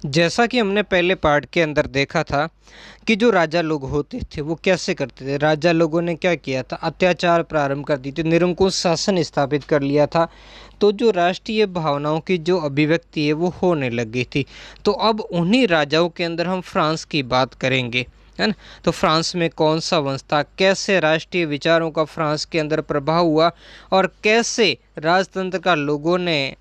जैसा कि हमने पहले पार्ट के अंदर देखा था कि जो राजा लोग होते थे वो कैसे करते थे। राजा लोगों ने क्या किया था, अत्याचार प्रारंभ कर दी थी, निरंकुश शासन स्थापित कर लिया था। तो जो राष्ट्रीय भावनाओं की जो अभिव्यक्ति है वो होने लग गई थी। तो अब उन्हीं राजाओं के अंदर हम फ्रांस की बात करेंगे, है ना। तो फ्रांस में कौन सा वंश था, कैसे राष्ट्रीय विचारों का फ्रांस के अंदर प्रभाव हुआ और कैसे राजतंत्र का लोगों ने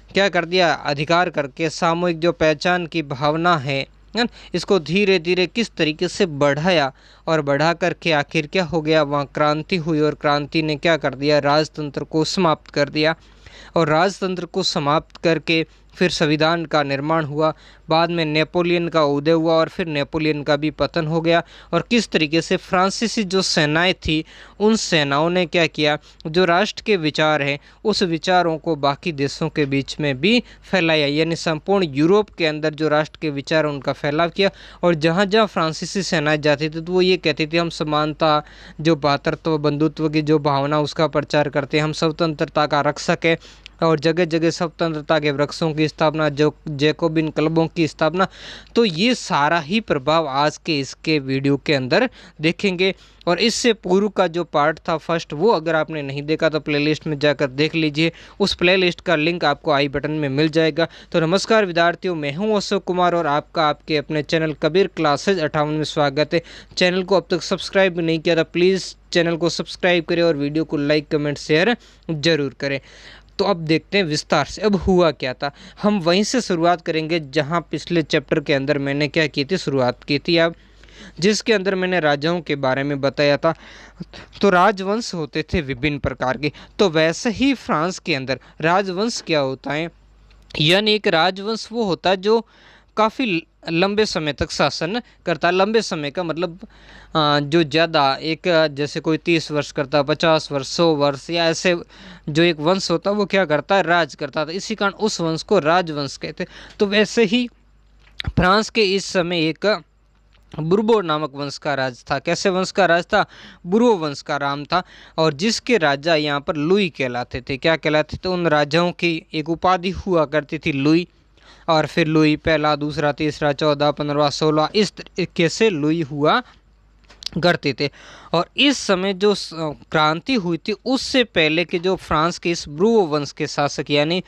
क्या कर दिया, अधिकार करके सामूहिक जो पहचान की भावना है ना, इसको धीरे धीरे किस तरीके से बढ़ाया और बढ़ा करके आखिर क्या हो गया, वहाँ क्रांति हुई और क्रांति ने क्या कर दिया, राजतंत्र को समाप्त कर दिया। और राजतंत्र को समाप्त करके फिर संविधान का निर्माण हुआ। बाद में नेपोलियन का उदय हुआ और फिर नेपोलियन का भी पतन हो गया। और किस तरीके से फ्रांसीसी जो सेनाएं थी उन सेनाओं ने क्या किया, जो राष्ट्र के विचार हैं उस विचारों को बाकी देशों के बीच में भी फैलाया, यानी संपूर्ण यूरोप के अंदर जो राष्ट्र के विचार उनका फैलाव किया। और जहाँ जहाँ फ्रांसीसी सेनाएं जाती थी तो वो ये कहती थी हम समानता, जो भ्रातृत्व बंधुत्व की जो भावना उसका प्रचार करते हैं, हम स्वतंत्रता का रक्षक है। और जगह जगह स्वतंत्रता के वृक्षों की स्थापना, जो जैकोबिन क्लबों की स्थापना। तो ये सारा ही प्रभाव आज के इसके वीडियो के अंदर देखेंगे। और इससे पूर्व का जो पार्ट था फर्स्ट, वो अगर आपने नहीं देखा तो प्लेलिस्ट में जाकर देख लीजिए। उस प्लेलिस्ट का लिंक आपको आई बटन में मिल जाएगा। तो नमस्कार विद्यार्थियों, मैं हूं अशोक कुमार और आपका आपके अपने चैनल कबीर क्लासेज 58 में स्वागत है। चैनल को अब तक सब्सक्राइब नहीं किया था, प्लीज़ चैनल को सब्सक्राइब करें और वीडियो को लाइक कमेंट शेयर जरूर करें। तो अब देखते हैं विस्तार से अब हुआ क्या था। हम वहीं से शुरुआत करेंगे जहां पिछले चैप्टर के अंदर मैंने क्या की थी, शुरुआत की थी अब, जिसके अंदर मैंने राजाओं के बारे में बताया था। तो राजवंश होते थे विभिन्न प्रकार के। तो वैसे ही फ्रांस के अंदर राजवंश क्या होता है, यानी एक राजवंश वो होता है जो काफ़ी लंबे समय तक शासन करता है। लंबे समय का मतलब जो ज़्यादा एक जैसे कोई 30 वर्ष करता है, 50 वर्ष, 100 वर्ष, या ऐसे जो एक वंश होता है वो क्या करता है, राज करता था। इसी कारण उस वंश को राजवंश कहते हैं। तो वैसे ही फ्रांस के इस समय एक बुर्बो नामक वंश का राज था। कैसे वंश का राज था, बुर्बो वंश का राम था। और जिसके राजा यहाँ पर लुई कहलाते थे। क्या कहलाते थे, उन राजाओं की एक उपाधि हुआ करती थी लुई। और फिर लुई पहला, दूसरा, तीसरा, 14, 15, 16, इस तरीके से लुई हुआ करते थे। और इस समय जो क्रांति हुई थी उससे पहले के जो फ्रांस के इस ब्रूवो वंश के शासक यानी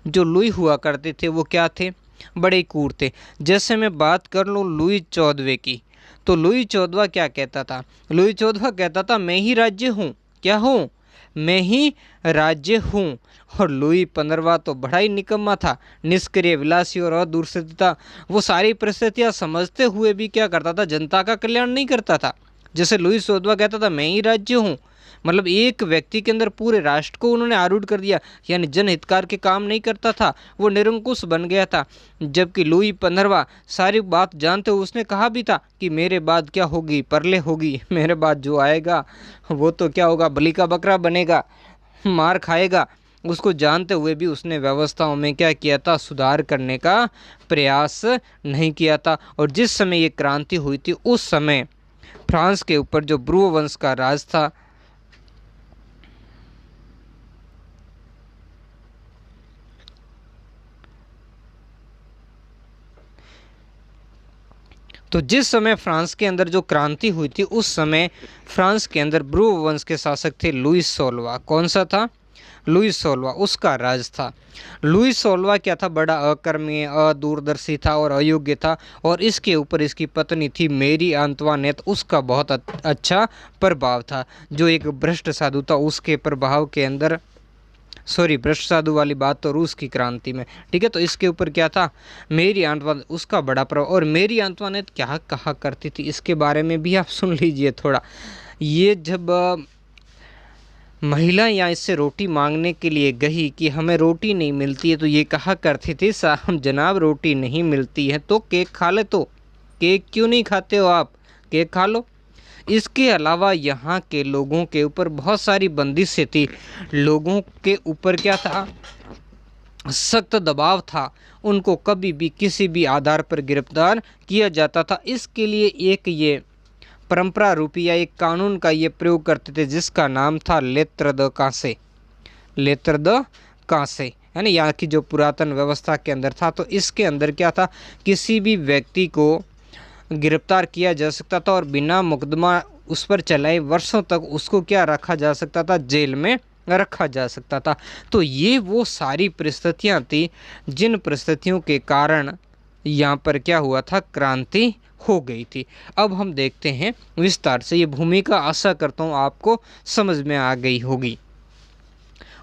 जो लुई हुआ करते थे वो क्या थे, बड़े क्रूर थे। जैसे मैं बात कर लूँ लुई 14वें की, तो लुई 14वां क्या कहता था, लुई 14वां कहता था मैं ही राज्य हूँ, क्या हूँ, मैं ही राज्य हूँ। और लुई 15वां तो बड़ा ही निकम्मा था, निष्क्रिय, विलासी और अदूरदर्शी था। वो सारी परिस्थितियाँ समझते हुए भी क्या करता था, जनता का कल्याण नहीं करता था। जैसे लुई 14वां कहता था मैं ही राज्य हूँ, मतलब एक व्यक्ति के अंदर पूरे राष्ट्र को उन्होंने आरूढ़ कर दिया, यानी जनहितकार के काम नहीं करता था, वो निरंकुश बन गया था। जबकि लुई 15वां सारी बात जानते हुए उसने कहा भी था कि मेरे बाद क्या होगी, परले होगी, मेरे बाद जो आएगा वो तो क्या होगा, बलि का बकरा बनेगा, मार खाएगा। उसको जानते हुए भी उसने व्यवस्थाओं में क्या किया था, सुधार करने का प्रयास नहीं किया था। और जिस समय ये क्रांति हुई थी उस समय फ्रांस के ऊपर जो ब्रूवो वंश का राज था, तो जिस समय फ्रांस के अंदर जो क्रांति हुई थी उस समय फ्रांस के अंदर ब्रूवो वंश के शासक थे लुई 16वां। कौन सा था, लुई 16वां, उसका राज था। लुई 16वां क्या था, बड़ा अकर्मीय, अदूरदर्शी था और अयोग्य था। और इसके ऊपर इसकी पत्नी थी मेरी अंतवानेत, उसका बहुत अच्छा प्रभाव था। जो एक भ्रष्ट साधु था उसके प्रभाव के अंदर, सॉरी भ्रष्ट साधु वाली बात तो रूस की क्रांति में, ठीक है। तो इसके ऊपर क्या था, मेरी आंतवानेत, उसका बड़ा प्रभाव। और मेरी आंतवानेत क्या कहा करती थी इसके बारे में भी आप सुन लीजिए थोड़ा। ये जब महिला यहाँ इससे रोटी मांगने के लिए गई कि हमें रोटी नहीं मिलती है, तो ये कहा करती थी साहब जनाब रोटी नहीं मिलती है तो केक खा ले। तो केक क्यों नहीं खाते हो आप, केक खा लो। इसके अलावा यहाँ के लोगों के ऊपर बहुत सारी बंदिशें थी। लोगों के ऊपर क्या था, सख्त दबाव था। उनको कभी भी किसी भी आधार पर गिरफ्तार किया जाता था। इसके लिए एक ये परंपरा रूपी या एक कानून का ये प्रयोग करते थे जिसका नाम था लेत्र द कांसे, लेत्र द कांसे। है ना, यहाँ की जो पुरातन व्यवस्था के अंदर था। तो इसके अंदर क्या था, किसी भी व्यक्ति को गिरफ्तार किया जा सकता था और बिना मुकदमा उस पर चलाए वर्षों तक उसको क्या रखा जा सकता था, जेल में रखा जा सकता था। तो ये वो सारी परिस्थितियाँ थी जिन परिस्थितियों के कारण यहाँ पर क्या हुआ था, क्रांति हो गई थी। अब हम देखते हैं विस्तार से ये भूमिका, आशा करता हूँ आपको समझ में आ गई होगी।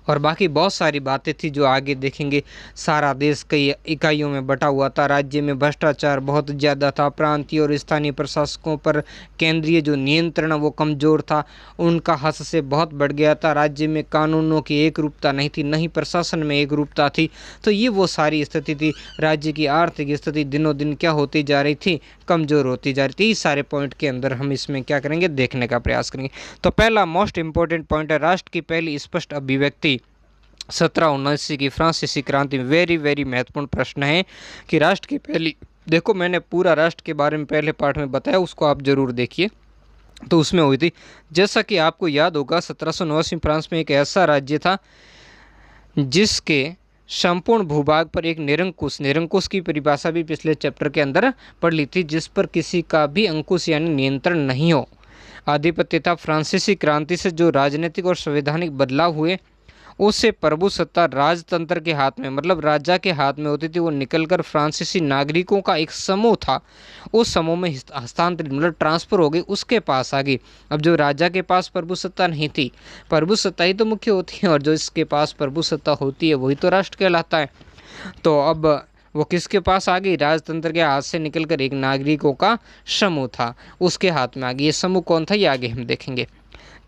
और बाकी बहुत सारी बातें थी जो आगे देखेंगे। सारा देश कई इकाइयों में बटा हुआ था, राज्य में भ्रष्टाचार बहुत ज़्यादा था, प्रांतीय और स्थानीय प्रशासकों पर केंद्रीय जो नियंत्रण वो कमज़ोर था, उनका हद से बहुत बढ़ गया था, राज्य में कानूनों की एक रूपता नहीं थी, नहीं प्रशासन में एक रूपता थी। तो ये वो सारी स्थिति थी। राज्य की आर्थिक स्थिति दिनों दिन क्या होती जा रही थी, कमज़ोर होती जा रही थी। इस सारे पॉइंट के अंदर हम इसमें क्या करेंगे, देखने का प्रयास करेंगे। तो पहला मोस्ट इंपॉर्टेंट पॉइंट है, राष्ट्र की पहली स्पष्ट अभिव्यक्ति 1779 की फ्रांसीसी क्रांति। वेरी महत्वपूर्ण प्रश्न है कि राष्ट्र की पहली, देखो मैंने पूरा राष्ट्र के बारे में पहले पार्ट में बताया, उसको आप जरूर देखिए। तो उसमें हुई थी, जैसा कि आपको याद होगा, 1779 में फ्रांस में एक ऐसा राज्य था जिसके संपूर्ण भूभाग पर एक निरंकुश की परिभाषा भी पिछले चैप्टर के अंदर पढ़ ली थी, जिस पर किसी का भी अंकुश यानी नियंत्रण नहीं हो, आधिपत्य था। फ्रांसीसी क्रांति से जो राजनीतिक और संवैधानिक बदलाव हुए, उससे प्रभु सत्ता राजतंत्र के हाथ में, मतलब राजा के हाथ में होती थी, वो निकलकर फ्रांसीसी नागरिकों का एक समूह था, उस समूह में हस्तांतरित, मतलब ट्रांसफर हो गई, उसके पास आ गई। अब जो राजा के पास प्रभु सत्ता नहीं थी, प्रभु सत्ता ही तो मुख्य होती है, और जो इसके पास प्रभु सत्ता होती है वही तो राष्ट्र कहलाता है। तो अब वो किसके पास आ गई, राजतंत्र के हाथ से निकलकर एक नागरिकों का समूह था, उसके हाथ में आ गई। ये समूह कौन था, ये आगे हम देखेंगे।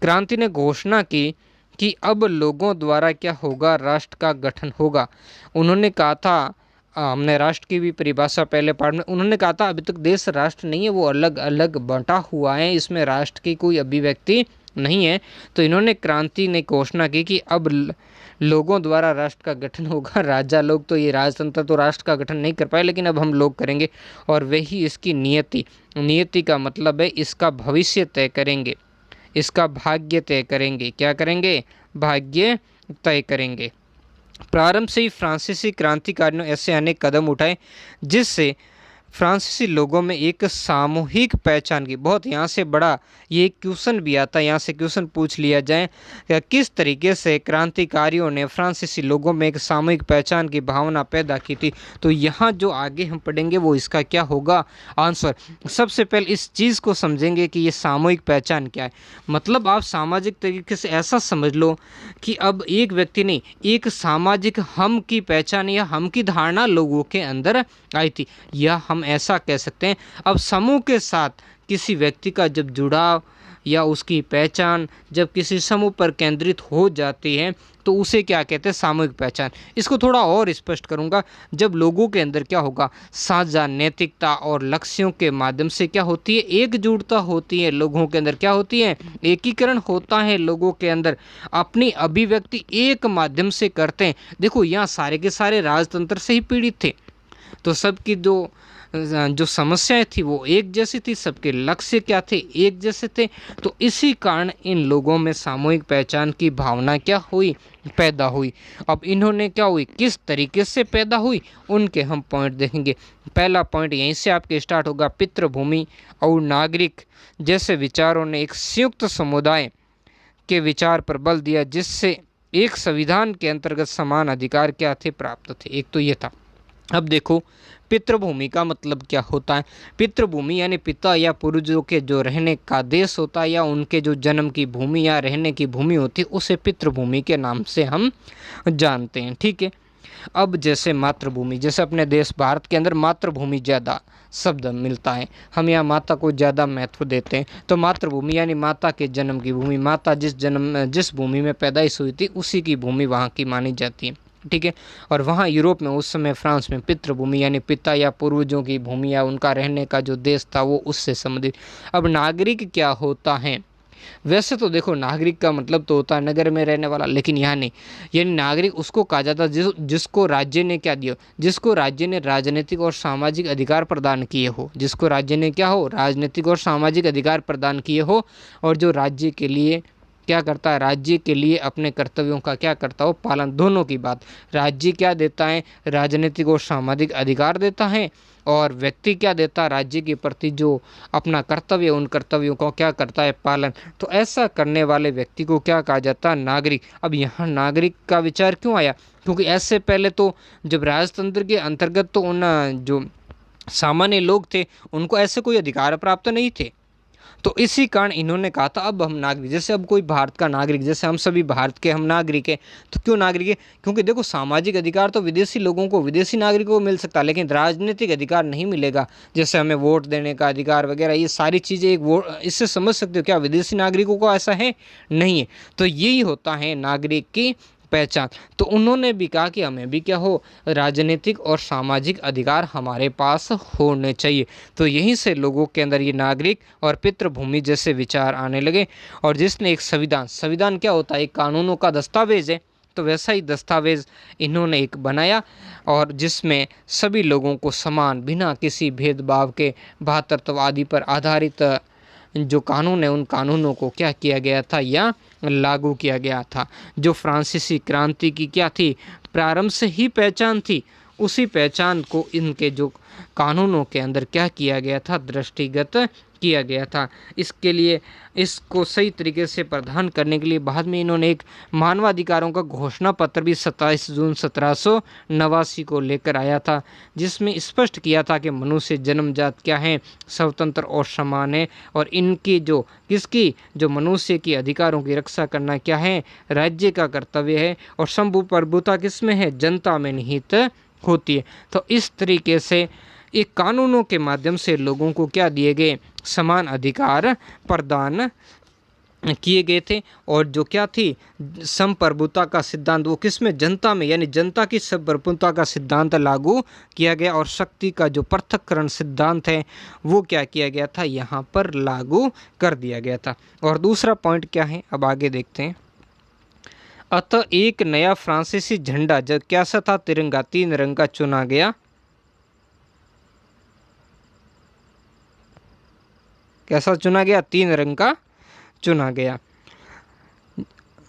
क्रांति ने घोषणा की कि अब लोगों द्वारा क्या होगा, राष्ट्र का गठन होगा। उन्होंने कहा था, हमने राष्ट्र की भी परिभाषा पहले पार्ट में, उन्होंने कहा था अभी तक देश राष्ट्र नहीं है, वो अलग अलग बंटा हुआ है, इसमें राष्ट्र की कोई अभिव्यक्ति नहीं है। तो इन्होंने, क्रांति ने घोषणा की कि अब लोगों द्वारा राष्ट्र का गठन होगा। राजा लोग तो, ये राजतंत्र तो राष्ट्र का गठन नहीं कर पाए, लेकिन अब हम लोग करेंगे, और वही इसकी नियति का मतलब है इसका भविष्य तय करेंगे, इसका भाग्य तय करेंगे। क्या करेंगे, भाग्य तय करेंगे। प्रारंभ से ही फ्रांसीसी क्रांतिकारियों ने ऐसे अनेक कदम उठाए जिससे फ्रांसीसी लोगों में एक सामूहिक पहचान की, बहुत यहाँ से बड़ा ये क्वेश्चन भी आता है, यहाँ से क्वेश्चन पूछ लिया जाए कि किस तरीके से क्रांतिकारियों ने फ्रांसीसी लोगों में एक सामूहिक पहचान की भावना पैदा की थी। तो यहाँ जो आगे हम पढ़ेंगे वो इसका क्या होगा, आंसर। सबसे पहले इस चीज़ को समझेंगे कि ये सामूहिक पहचान क्या है। मतलब आप सामाजिक तरीके से ऐसा समझ लो कि अब एक व्यक्ति नहीं, एक सामाजिक हम की पहचान या हम की धारणा लोगों के अंदर आई थी, या हम ऐसा कह सकते हैं अब समूह के साथ किसी व्यक्ति का जब जुड़ाव या उसकी पहचान जब किसी समूह पर केंद्रित हो जाती है तो उसे क्या कहते हैं, सामूहिक पहचान। इसको थोड़ा और स्पष्ट करूंगा, जब लोगों के अंदर क्या होगा, साझा नैतिकता और लक्ष्यों के माध्यम से क्या होती है, एकजुटता होती है, लोगों के अंदर क्या होती है, एकीकरण होता है, लोगों के अंदर अपनी अभिव्यक्ति एक माध्यम से करते हैं। देखो यहाँ सारे के सारे राजतंत्र से ही पीड़ित थे, तो सबकी जो समस्याएं थी वो एक जैसी थी, सबके लक्ष्य क्या थे, एक जैसे थे। तो इसी कारण इन लोगों में सामूहिक पहचान की भावना क्या हुई, पैदा हुई। अब इन्होंने क्या हुई, किस तरीके से पैदा हुई, उनके हम पॉइंट देखेंगे। पहला पॉइंट यहीं से आपके स्टार्ट होगा, पितृभूमि और नागरिक जैसे विचारों ने एक संयुक्त समुदाय के विचार पर बल दिया, जिससे एक संविधान के अंतर्गत समान अधिकार क्या थे, प्राप्त थे। एक तो ये था। अब देखो पितृभूमि का मतलब क्या होता है। पितृभूमि यानी पिता या पूर्वजों के जो रहने का देश होता है या उनके जो जन्म की भूमि या रहने की भूमि होती है उसे पितृभूमि के नाम से हम जानते हैं, ठीक है। अब जैसे मातृभूमि, जैसे अपने देश भारत के अंदर मातृभूमि ज़्यादा शब्द मिलता है, हम यहाँ माता को ज़्यादा महत्व देते हैं। तो मातृभूमि यानी माता के जन्म की भूमि, माता जिस भूमि में पैदाइश हुई थी उसी की भूमि वहाँ की मानी जाती है, ठीक है। और वहाँ यूरोप में उस समय फ्रांस में पितृभूमि यानी पिता या पूर्वजों की भूमि या उनका रहने का जो देश था वो उससे संबंधित। अब नागरिक क्या होता है, वैसे तो देखो नागरिक का मतलब तो होता है नगर में रहने वाला, लेकिन यहाँ नहीं। यानी नागरिक उसको कहा जाता है जिसको राज्य ने क्या दिया, जिसको राज्य ने राजनीतिक और सामाजिक अधिकार प्रदान किए हो, जिसको राज्य ने क्या हो, राजनीतिक और सामाजिक अधिकार प्रदान किए हो, और जो राज्य के लिए क्या करता है, राज्य के लिए अपने कर्तव्यों का क्या करता है, वो पालन। दोनों की बात, राज्य क्या देता है, राजनीतिक और सामाजिक अधिकार देता है, और व्यक्ति क्या देता है, राज्य के प्रति जो अपना कर्तव्य, उन कर्तव्यों को क्या करता है, पालन। तो ऐसा करने वाले व्यक्ति को क्या कहा जाता है, नागरिक। अब यहाँ नागरिक का विचार क्यों आया, क्योंकि ऐसे पहले तो जब राजतंत्र के अंतर्गत तो उन जो सामान्य लोग थे उनको ऐसे कोई अधिकार प्राप्त नहीं थे। तो इसी कारण इन्होंने कहा था अब हम नागरिक, जैसे अब कोई भारत का नागरिक, जैसे हम सभी भारत के हम नागरिक हैं। तो क्यों नागरिक है, क्योंकि देखो सामाजिक अधिकार तो विदेशी लोगों को, विदेशी नागरिकों को मिल सकता है, लेकिन राजनीतिक अधिकार नहीं मिलेगा। जैसे हमें वोट देने का अधिकार वगैरह, ये सारी चीज़ें एक वोट, इससे समझ सकते हो क्या विदेशी नागरिकों को ऐसा है, नहीं है। तो यही होता है नागरिक की पहचान। तो उन्होंने भी कहा कि हमें भी क्या हो, राजनीतिक और सामाजिक अधिकार हमारे पास होने चाहिए। तो यहीं से लोगों के अंदर ये नागरिक और पितृभूमि जैसे विचार आने लगे। और जिसने एक संविधान, संविधान क्या होता है, एक कानूनों का दस्तावेज है, तो वैसा ही दस्तावेज इन्होंने एक बनाया, और जिसमें सभी लोगों को समान, बिना किसी भेदभाव के, भ्रातृत्व आदि पर आधारित जो कानून है, उन कानूनों को क्या किया गया था, या लागू किया गया था। जो फ्रांसीसी क्रांति की क्या थी, प्रारंभ से ही पहचान थी, उसी पहचान को इनके जो कानूनों के अंदर क्या किया गया था, दृष्टिगत किया गया था। इसके लिए इसको सही तरीके से प्रदान करने के लिए बाद में इन्होंने एक मानवाधिकारों का घोषणा पत्र भी 27 जून 1789 को लेकर आया था, जिसमें स्पष्ट किया था कि मनुष्य जन्मजात क्या है, स्वतंत्र और समान है, और इनकी जो किसकी, जो मनुष्य की अधिकारों की रक्षा करना क्या है, राज्य का कर्तव्य है, और संप्रभुता किस में है, जनता में निहित होती है। तो इस तरीके से एक कानूनों के माध्यम से लोगों को क्या दिए गए, समान अधिकार प्रदान किए गए थे। और जो क्या थी, संप्रभुता का सिद्धांत, वो किस में, जनता में, यानी जनता की संप्रभुता का सिद्धांत लागू किया गया। और शक्ति का जो पृथक्करण सिद्धांत है वो क्या किया गया था, यहाँ पर लागू कर दिया गया था। और दूसरा पॉइंट क्या है, अब आगे देखते हैं। अतः एक नया फ्रांसीसी झंडा, जब कैसा था, तिरंगा, 3 रंग का चुना गया। कैसा चुना गया, 3 रंग का चुना गया,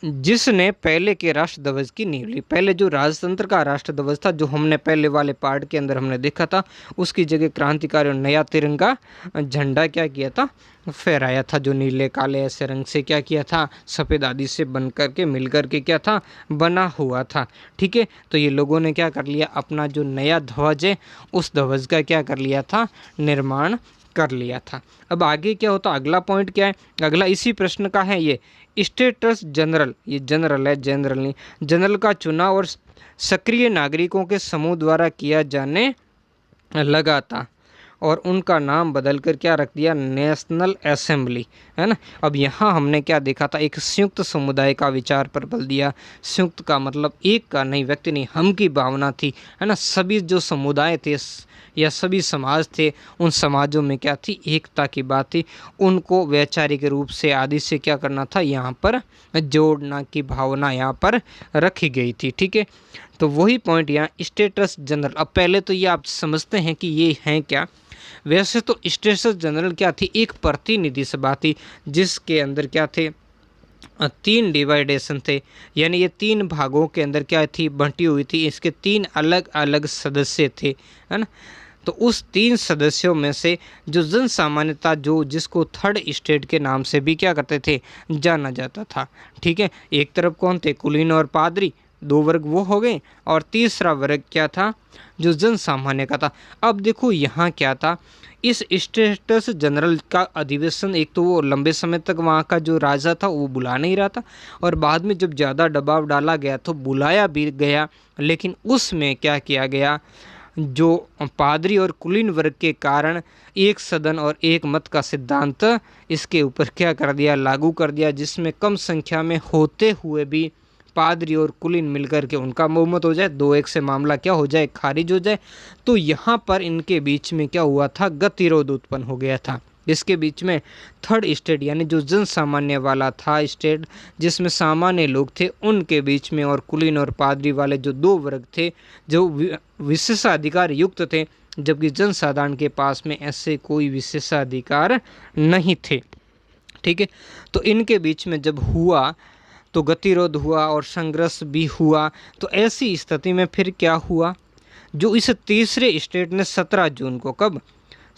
जिसने पहले के राष्ट्र ध्वज की नींव ली। पहले जो राजतंत्र का राष्ट्र ध्वज था, जो हमने पहले वाले पार्ट के अंदर हमने देखा था, उसकी जगह क्रांतिकारियों ने नया तिरंगा झंडा क्या किया था, फहराया था, जो नीले काले ऐसे रंग से क्या किया था, सफ़ेद आदि से बन करके मिल करके क्या था, बना हुआ था। ठीक है, तो ये लोगों ने क्या कर लिया, अपना जो नया ध्वज है उस ध्वज का क्या कर लिया था, निर्माण कर लिया था। अब आगे क्या होता, अगला पॉइंट क्या है, अगला इसी प्रश्न का है, ये स्टेटस जनरल, ये जनरल है, जनरल नहीं, जनरल का चुनाव और सक्रिय नागरिकों के समूह द्वारा किया जाने लगा था, और उनका नाम बदलकर क्या रख दिया, नेशनल असेंबली, है ना। अब यहाँ हमने क्या देखा था, एक संयुक्त समुदाय का विचार पर बल दिया। संयुक्त का मतलब एक का नहीं, व्यक्ति नहीं, हम की भावना थी, है ना। सभी जो समुदाय थे या सभी समाज थे, उन समाजों में क्या थी, एकता की बात थी। उनको वैचारिक रूप से आदि से क्या करना था, यहाँ पर जोड़ना की भावना यहाँ पर रखी गई थी। ठीक है, तो वही पॉइंट यहाँ स्टेटस जनरल। अब पहले तो ये आप समझते हैं कि ये हैं क्या। वैसे तो स्टेटस जनरल क्या थी, एक प्रतिनिधि सभा थी, जिसके अंदर क्या थे, 3 डिवाइडेशन थे, यानी ये 3 भागों के अंदर क्या थी, बंटी हुई थी। इसके 3 अलग अलग सदस्य थे, है ना। तो उस 3 सदस्यों में से जो जन सामान्यता, जो जिसको थर्ड स्टेट के नाम से भी क्या करते थे, जाना जाता था। ठीक है, एक तरफ कौन थे, कुलीन और पादरी, 2 वर्ग वो हो गए, और तीसरा वर्ग क्या था, जो जन सामान्य का था। अब देखो यहाँ क्या था, इस स्टेटस जनरल का अधिवेशन, एक तो वो लंबे समय तक वहाँ का जो राजा था वो बुला नहीं रहा था, और बाद में जब ज़्यादा दबाव डाला गया तो बुलाया भी गया, लेकिन उसमें क्या किया गया, जो पादरी और कुलीन वर्ग के कारण एक सदन और एक मत का सिद्धांत इसके ऊपर क्या कर दिया, लागू कर दिया, जिसमें कम संख्या में होते हुए भी पादरी और कुलीन मिलकर के उनका बहुमत हो जाए, 2-1 से मामला क्या हो जाए, खारिज हो जाए। तो यहाँ पर इनके बीच में क्या हुआ था, गतिरोध उत्पन्न हो गया था। इसके बीच में थर्ड स्टेट, यानी जो जन सामान्य वाला था स्टेट, जिसमें सामान्य लोग थे, उनके बीच में, और कुलीन और पादरी वाले जो 2 वर्ग थे, जो विशेषाधिकार युक्त थे, जबकि जनसाधारण के पास में ऐसे कोई विशेषाधिकार नहीं थे। ठीक है। तो इनके बीच में जब हुआ तो गतिरोध हुआ और संघर्ष भी हुआ। तो ऐसी स्थिति में फिर क्या हुआ, जो इस तीसरे स्टेट ने 17 जून को, कब,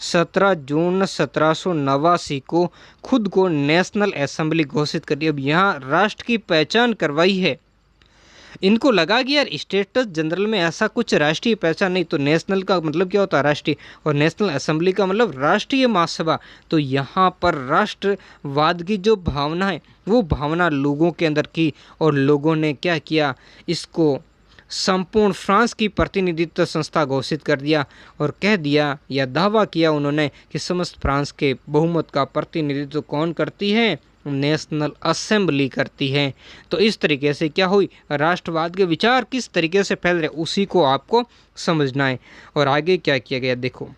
17 जून 1789 को खुद को नेशनल असेंबली घोषित कर दिया। अब यहाँ राष्ट्र की पहचान करवाई है। इनको लगा कि यार स्टेटस जनरल में ऐसा कुछ राष्ट्रीय पहचान नहीं, तो नेशनल का मतलब क्या होता है, राष्ट्रीय, और नेशनल असेंबली का मतलब राष्ट्रीय महासभा। तो यहाँ पर राष्ट्रवाद की जो भावना है वो भावना लोगों के अंदर की, और लोगों ने क्या किया, इसको संपूर्ण फ्रांस की प्रतिनिधित्व संस्था घोषित कर दिया और कह दिया या दावा किया उन्होंने कि समस्त फ्रांस के बहुमत का प्रतिनिधित्व कौन करती है, नेशनल असेंबली करती है। तो इस तरीके से क्या हुई, राष्ट्रवाद के विचार किस तरीके से फैल रहे उसी को आपको समझना है। और आगे क्या किया गया देखो,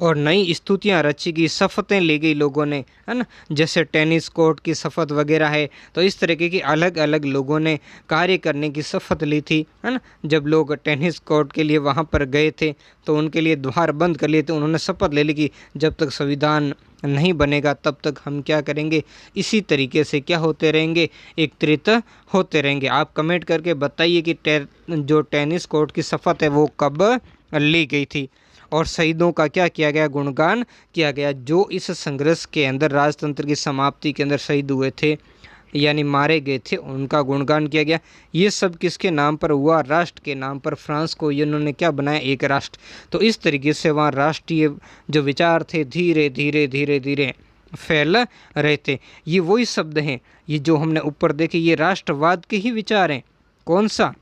और नई स्तुतियाँ रची गई, शपथें ली गई लोगों ने, है ना, जैसे टेनिस कोर्ट की शपथ वगैरह है। तो इस तरीके की अलग अलग लोगों ने कार्य करने की शपथ ली थी, है ना। जब लोग टेनिस कोर्ट के लिए वहाँ पर गए थे तो उनके लिए द्वार बंद कर लिए थे, उन्होंने शपथ ले ली कि जब तक संविधान नहीं बनेगा तब तक हम क्या करेंगे, इसी तरीके से क्या होते रहेंगे, एकत्रित होते रहेंगे। आप कमेंट करके बताइए कि जो टेनिस कोर्ट की शपथ है वो कब ली गई थी। और शहीदों का क्या किया गया, गुणगान किया गया, जो इस संघर्ष के अंदर राजतंत्र की समाप्ति के अंदर शहीद हुए थे यानी मारे गए थे, उनका गुणगान किया गया। ये सब किसके नाम पर हुआ, राष्ट्र के नाम पर। फ्रांस को इन्होंने क्या बनाया, एक राष्ट्र। तो इस तरीके से वहाँ राष्ट्रीय जो विचार थे धीरे धीरे धीरे धीरे फैल रहे थे। ये वही शब्द हैं, ये जो हमने ऊपर देखे, ये राष्ट्रवाद के ही विचार हैं। कौन सा,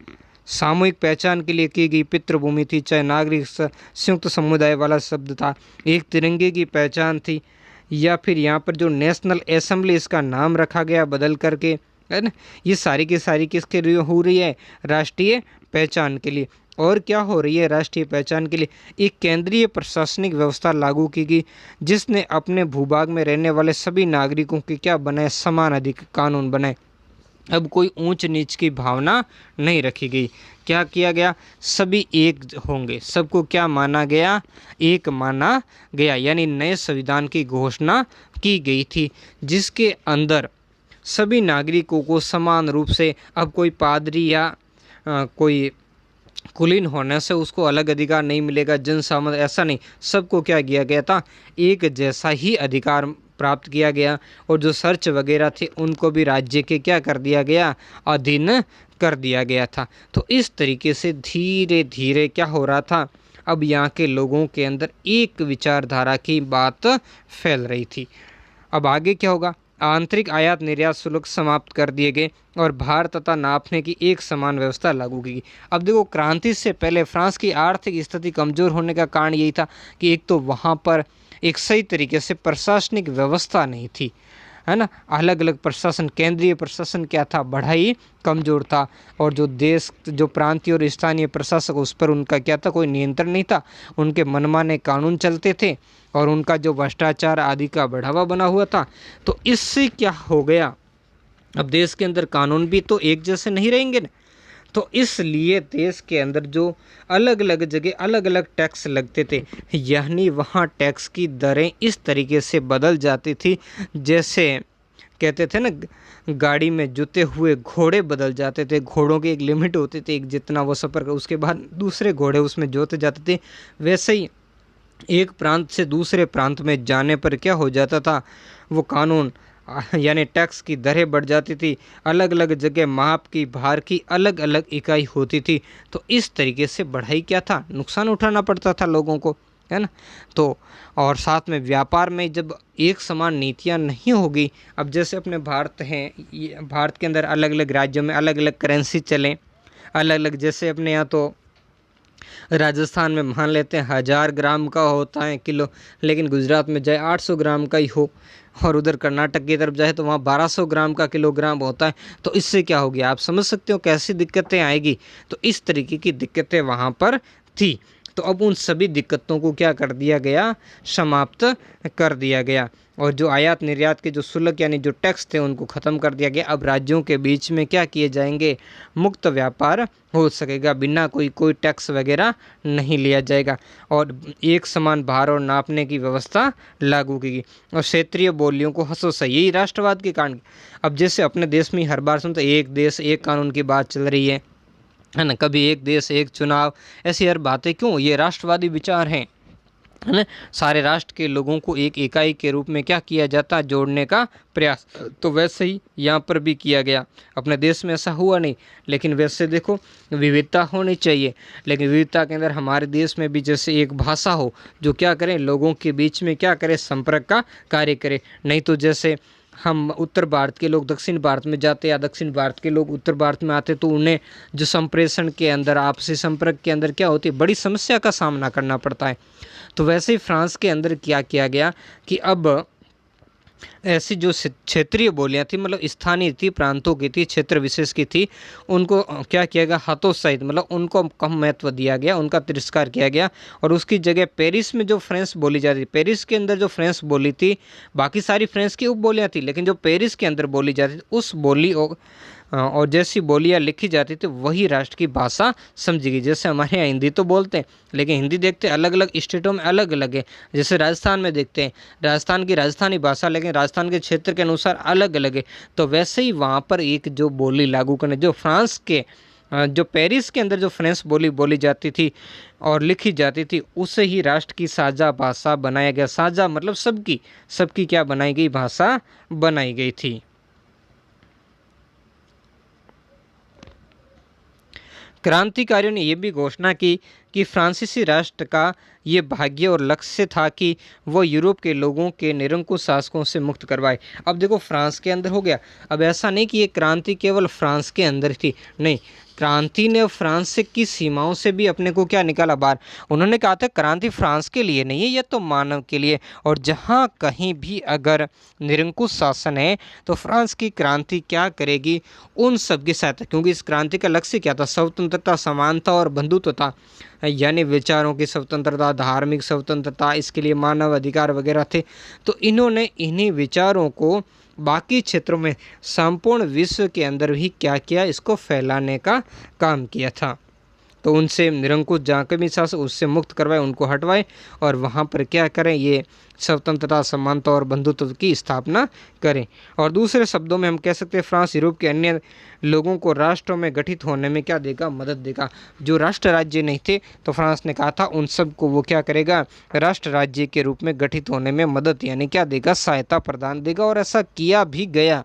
सामूहिक पहचान के लिए की गई पितृभूमि थी, चाहे नागरिक संयुक्त समुदाय वाला शब्द था, एक तिरंगे की पहचान थी, या फिर यहाँ पर जो नेशनल असेंबली इसका नाम रखा गया बदल करके, है ना। ये सारी की सारी किसके लिए हो रही है, राष्ट्रीय पहचान के लिए। और क्या हो रही है राष्ट्रीय पहचान के लिए, एक केंद्रीय प्रशासनिक व्यवस्था लागू की गई जिसने अपने भूभाग में रहने वाले सभी नागरिकों के क्या बनाए, समान अधिकार कानून बनाए। अब कोई ऊंच नीच की भावना नहीं रखी गई। क्या किया गया, सभी एक होंगे, सबको क्या माना गया, एक माना गया। यानी नए संविधान की घोषणा की गई थी जिसके अंदर सभी नागरिकों को समान रूप से, अब कोई पादरी या कोई कुलीन होने से उसको अलग अधिकार नहीं मिलेगा, जन सामंत ऐसा नहीं, सबको क्या किया गया था, एक जैसा ही अधिकार प्राप्त किया गया। और जो सर्च वगैरह थे उनको भी राज्य के क्या कर दिया गया, अधीन कर दिया गया था। तो इस तरीके से धीरे धीरे क्या हो रहा था, अब यहाँ के लोगों के अंदर एक विचारधारा की बात फैल रही थी। अब आगे क्या होगा, आंतरिक आयात निर्यात शुल्क समाप्त कर दिए गए और भार तथा नापने की एक समान व्यवस्था लागू की गई। अब देखो, क्रांति से पहले फ्रांस की आर्थिक स्थिति कमज़ोर होने का कारण यही था कि एक तो वहाँ पर एक सही तरीके से प्रशासनिक व्यवस्था नहीं थी, है ना। अलग अलग प्रशासन, केंद्रीय प्रशासन क्या था, बड़ा ही कमज़ोर था। और जो देश, जो प्रांतीय और स्थानीय प्रशासक, उस पर उनका क्या था, कोई नियंत्रण नहीं था। उनके मनमाने कानून चलते थे और उनका जो भ्रष्टाचार आदि का बढ़ावा बना हुआ था। तो इससे क्या हो गया, अब देश के अंदर कानून भी तो एक जैसे नहीं रहेंगे ना। तो इसलिए देश के अंदर जो अलग अलग जगह अलग अलग टैक्स लगते थे, यानी वहाँ टैक्स की दरें इस तरीके से बदल जाती थी, जैसे कहते थे ना, गाड़ी में जुते हुए घोड़े बदल जाते थे। घोड़ों की एक लिमिट होती थी, एक जितना वो सफ़र कर, उसके बाद दूसरे घोड़े उसमें जोते जाते थे। वैसे ही एक प्रांत से दूसरे प्रांत में जाने पर क्या हो जाता था, वो कानून यानी टैक्स की दरें बढ़ जाती थी। अलग अलग जगह माप की, भार की अलग अलग इकाई होती थी। तो इस तरीके से बढ़ाई क्या था, नुकसान उठाना पड़ता था लोगों को, है ना। तो और साथ में व्यापार में जब एक समान नीतियाँ नहीं होगी, अब जैसे अपने भारत हैं, भारत के अंदर अलग अलग राज्यों में अलग अलग करेंसी चलें, अलग अलग, जैसे अपने यहाँ तो राजस्थान में मान लेते हैं 1000 ग्राम का होता है किलो, लेकिन गुजरात में जाए 800 ग्राम का ही हो, और उधर कर्नाटक की तरफ जाए तो वहाँ 1200 ग्राम का किलोग्राम होता है। तो इससे क्या होगी, आप समझ सकते हो कैसी दिक्कतें आएगी। तो इस तरीके की दिक्कतें वहाँ पर थी। तो अब उन सभी दिक्कतों को क्या कर दिया गया, समाप्त कर दिया गया। और जो आयात निर्यात के जो शुल्क यानी जो टैक्स थे उनको ख़त्म कर दिया गया। अब राज्यों के बीच में क्या किए जाएंगे, मुक्त व्यापार हो सकेगा, बिना कोई टैक्स वगैरह नहीं लिया जाएगा। और एक समान भार और नापने की व्यवस्था लागू की गई। और क्षेत्रीय बोलियों को हंसो सही, यही राष्ट्रवाद के कारण। अब जैसे अपने देश में हर बार सुनते एक देश एक कानून की बात चल रही है ना, कभी एक देश एक चुनाव, ऐसी हर बातें क्यों, ये राष्ट्रवादी विचार हैं, है ना। सारे राष्ट्र के लोगों को एक इकाई के रूप में क्या किया जाता, जोड़ने का प्रयास। तो वैसे ही यहाँ पर भी किया गया। अपने देश में ऐसा हुआ नहीं, लेकिन वैसे देखो विविधता होनी चाहिए, लेकिन विविधता के अंदर हमारे देश में भी जैसे एक भाषा हो जो क्या करें, लोगों के बीच में क्या करे, संपर्क का कार्य करे। नहीं तो जैसे हम उत्तर भारत के लोग दक्षिण भारत में जाते या दक्षिण भारत के लोग उत्तर भारत में आते, तो उन्हें जो संप्रेषण के अंदर, आपसी संपर्क के अंदर क्या होती है, बड़ी समस्या का सामना करना पड़ता है। तो वैसे ही फ्रांस के अंदर क्या किया गया कि अब ऐसी जो क्षेत्रीय बोलियां थी, मतलब स्थानीय थी, प्रांतों की थी, क्षेत्र विशेष की थी, उनको क्या किया गया, हतोत्साहित, मतलब उनको कम महत्व दिया गया, उनका तिरस्कार किया गया। और उसकी जगह पेरिस में जो फ्रेंच बोली जाती थी, पेरिस के अंदर जो फ्रेंच बोली थी, बाकी सारी फ्रेंच की उपबोलियां थी, लेकिन जो पेरिस के अंदर बोली जाती थी उस बोली और जैसी बोलियां लिखी जाती थी वही राष्ट्र की भाषा समझी गई। जैसे हमारे यहाँ हिंदी तो बोलते हैं, लेकिन हिंदी देखते अलग अलग स्टेटों में अलग अलग है। जैसे राजस्थान में देखते हैं राजस्थान की राजस्थानी भाषा, लेकिन राजस्थान के क्षेत्र के अनुसार अलग अलग है। तो वैसे ही वहाँ पर एक जो बोली लागू करने, जो फ्रांस के जो पेरिस के अंदर जो फ्रेंच बोली बोली जाती थी और लिखी जाती थी, उसे ही राष्ट्र की साझा भाषा बनाया गया। साझा मतलब सबकी, सबकी क्या बनाई गई, भाषा बनाई गई थी। क्रांतिकारियों ने यह भी घोषणा की कि फ्रांसीसी राष्ट्र का ये भाग्य और लक्ष्य था कि वो यूरोप के लोगों के निरंकुश शासकों से मुक्त करवाए। अब देखो फ्रांस के अंदर हो गया। अब ऐसा नहीं कि ये क्रांति केवल फ्रांस के अंदर थी, नहीं, क्रांति ने फ्रांस से की सीमाओं से भी अपने को क्या निकाला बाहर। उन्होंने कहा था क्रांति फ्रांस के लिए नहीं है, यह तो मानव के लिए। और जहाँ कहीं भी अगर निरंकुश शासन है तो फ्रांस की क्रांति क्या करेगी, उन सब की सहायता। क्योंकि इस क्रांति का लक्ष्य क्या था, स्वतंत्रता, समानता और बंधुत्व था, यानी विचारों की स्वतंत्रता, धार्मिक स्वतंत्रता, इसके लिए मानव अधिकार वगैरह थे। तो इन्होंने इन्हीं विचारों को बाकी क्षेत्रों में, संपूर्ण विश्व के अंदर भी क्या किया, इसको फैलाने का काम किया था। तो उनसे निरंकुश जहाँ के भी शासक, उससे मुक्त करवाए, उनको हटवाए और वहाँ पर क्या करें, ये स्वतंत्रता, समानता और बंधुत्व की स्थापना करें। और दूसरे शब्दों में हम कह सकते हैं फ्रांस यूरोप के अन्य लोगों को राष्ट्रों में गठित होने में क्या देगा, मदद देगा। जो राष्ट्र राज्य नहीं थे तो फ्रांस ने कहा था उन सब को वो क्या करेगा, राष्ट्र राज्य के रूप में गठित होने में मदद यानी क्या देगा, सहायता प्रदान देगा। और ऐसा किया भी गया।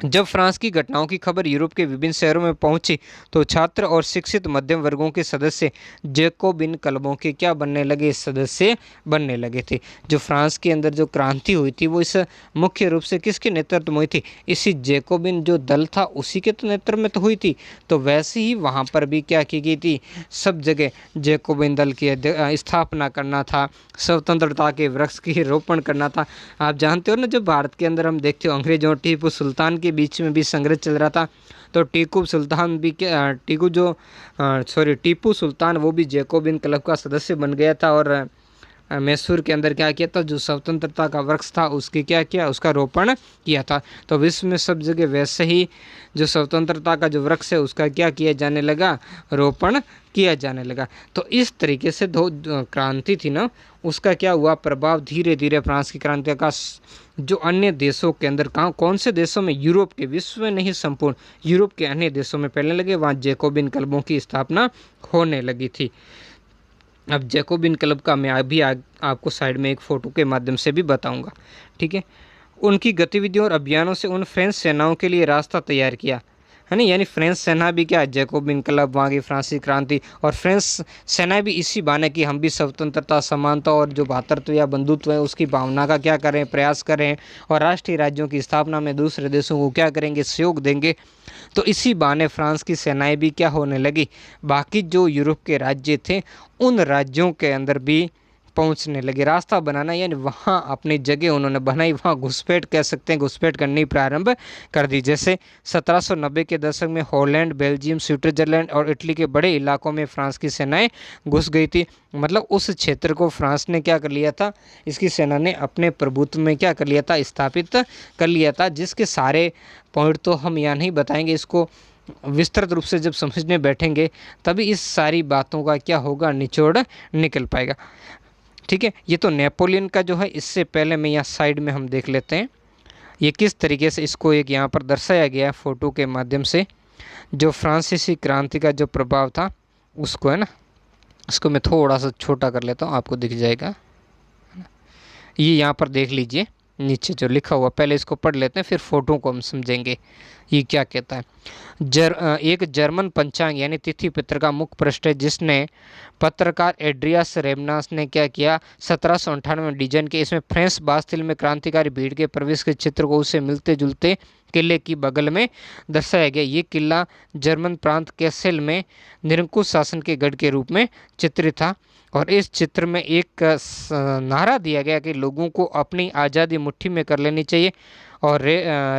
जब फ्रांस की घटनाओं की खबर यूरोप के विभिन्न शहरों में पहुंची तो छात्र और शिक्षित मध्यम वर्गों के सदस्य जैकोबिन क्लबों के क्या बनने लगे, सदस्य बनने लगे थे। जो फ्रांस के अंदर जो क्रांति हुई थी वो इस मुख्य रूप से किसके नेतृत्व में हुई थी, इसी जैकोबिन जो दल था उसी के तो नेतृत्व में तो हुई थी। तो वैसे ही वहाँ पर भी क्या की गई थी, सब जगह जैकोबिन दल की स्थापना करना था, स्वतंत्रता के वृक्ष की रोपण करना था। आप जानते हो ना, जो भारत के अंदर हम देखते हो अंग्रेजों और टीपू सुल्तान के बीच में भी संघर्ष चल रहा था, तो टीपू सुल्तान भी टीपू सुल्तान वो भी जैकोबिन क्लब का सदस्य बन गया था। और मैसूर के अंदर क्या किया था, जो स्वतंत्रता का वृक्ष था उसकी क्या किया, उसका रोपण किया था। तो विश्व में सब जगह वैसे ही जो स्वतंत्रता का जो वृक्ष है उसका क्या किया जाने लगा, रोपण किया जाने लगा। तो इस तरीके से दो क्रांति थी ना, उसका क्या हुआ प्रभाव, धीरे धीरे फ्रांस की क्रांति का जो अन्य देशों के अंदर, कहाँ कौन से देशों में, यूरोप के, विश्व में नहीं संपूर्ण यूरोप के अन्य देशों में फैलने लगे। वहाँ जैकोबिन क्लबों की स्थापना होने लगी थी। अब जैकोबिन क्लब का मैं अभी आपको साइड में एक फ़ोटो के माध्यम से भी बताऊंगा, ठीक है। उनकी गतिविधियों और अभियानों से उन फ्रेंच सेनाओं के लिए रास्ता तैयार किया, है ना। यानी फ्रेंच सेना भी क्या, जैकोबिन क्लब, वहाँ की फ्रांसीसी क्रांति, और फ्रेंच सेना भी इसी बहाने कि हम भी स्वतंत्रता, समानता और जो भ्रातृत्व या बंधुत्व है उसकी भावना का क्या करें, प्रयास करें, और राष्ट्रीय राज्यों की स्थापना में दूसरे देशों को क्या करेंगे, सहयोग देंगे। तो इसी बहाने फ्रांस की सेनाएं भी क्या होने लगी, बाकी जो यूरोप के राज्य थे उन राज्यों के अंदर भी पहुंचने लगे। रास्ता बनाना यानी वहां अपनी जगह उन्होंने बनाई, वहां घुसपैठ कह सकते हैं, घुसपैठ करनी प्रारंभ कर दी। जैसे 1790 के दशक में हॉलैंड, बेल्जियम, स्विट्जरलैंड और इटली के बड़े इलाकों में फ्रांस की सेनाएं घुस गई थी। मतलब उस क्षेत्र को फ्रांस ने क्या कर लिया था, इसकी सेना ने अपने प्रभुत्व में क्या कर लिया था, स्थापित कर लिया था। जिसके सारे पॉइंट तो हम यहाँ नहीं बताएंगे, इसको विस्तृत रूप से जब समझने बैठेंगे तभी इस सारी बातों का क्या होगा, निचोड़ निकल पाएगा। ठीक है, ये तो नेपोलियन का जो है। इससे पहले मैं यहाँ साइड में हम देख लेते हैं ये किस तरीके से इसको एक यहाँ पर दर्शाया गया है फोटो के माध्यम से। जो फ्रांसीसी क्रांति का जो प्रभाव था उसको, है ना, इसको मैं थोड़ा सा छोटा कर लेता हूँ, आपको दिख जाएगा। ये यहाँ पर देख लीजिए नीचे जो लिखा हुआ, पहले इसको पढ़ लेते हैं फिर फोटो को हम समझेंगे ये क्या कहता है। एक जर्मन पंचांग यानी तिथि पत्र का मुख्य पृष्ठ है, जिसने पत्रकार एड्रियास रेमनास ने क्या किया, 1798 में डिजाइन किया। इसमें फ्रेंच बास्तिल में क्रांतिकारी भीड़ के प्रवेश के चित्र को उसे मिलते जुलते किले की बगल में दर्शाया गया। ये किला जर्मन प्रांत कैसेल में निरंकुश शासन के गढ़ के रूप में चित्रित था। और इस चित्र में एक नारा दिया गया कि लोगों को अपनी आज़ादी मुट्ठी में कर लेनी चाहिए। और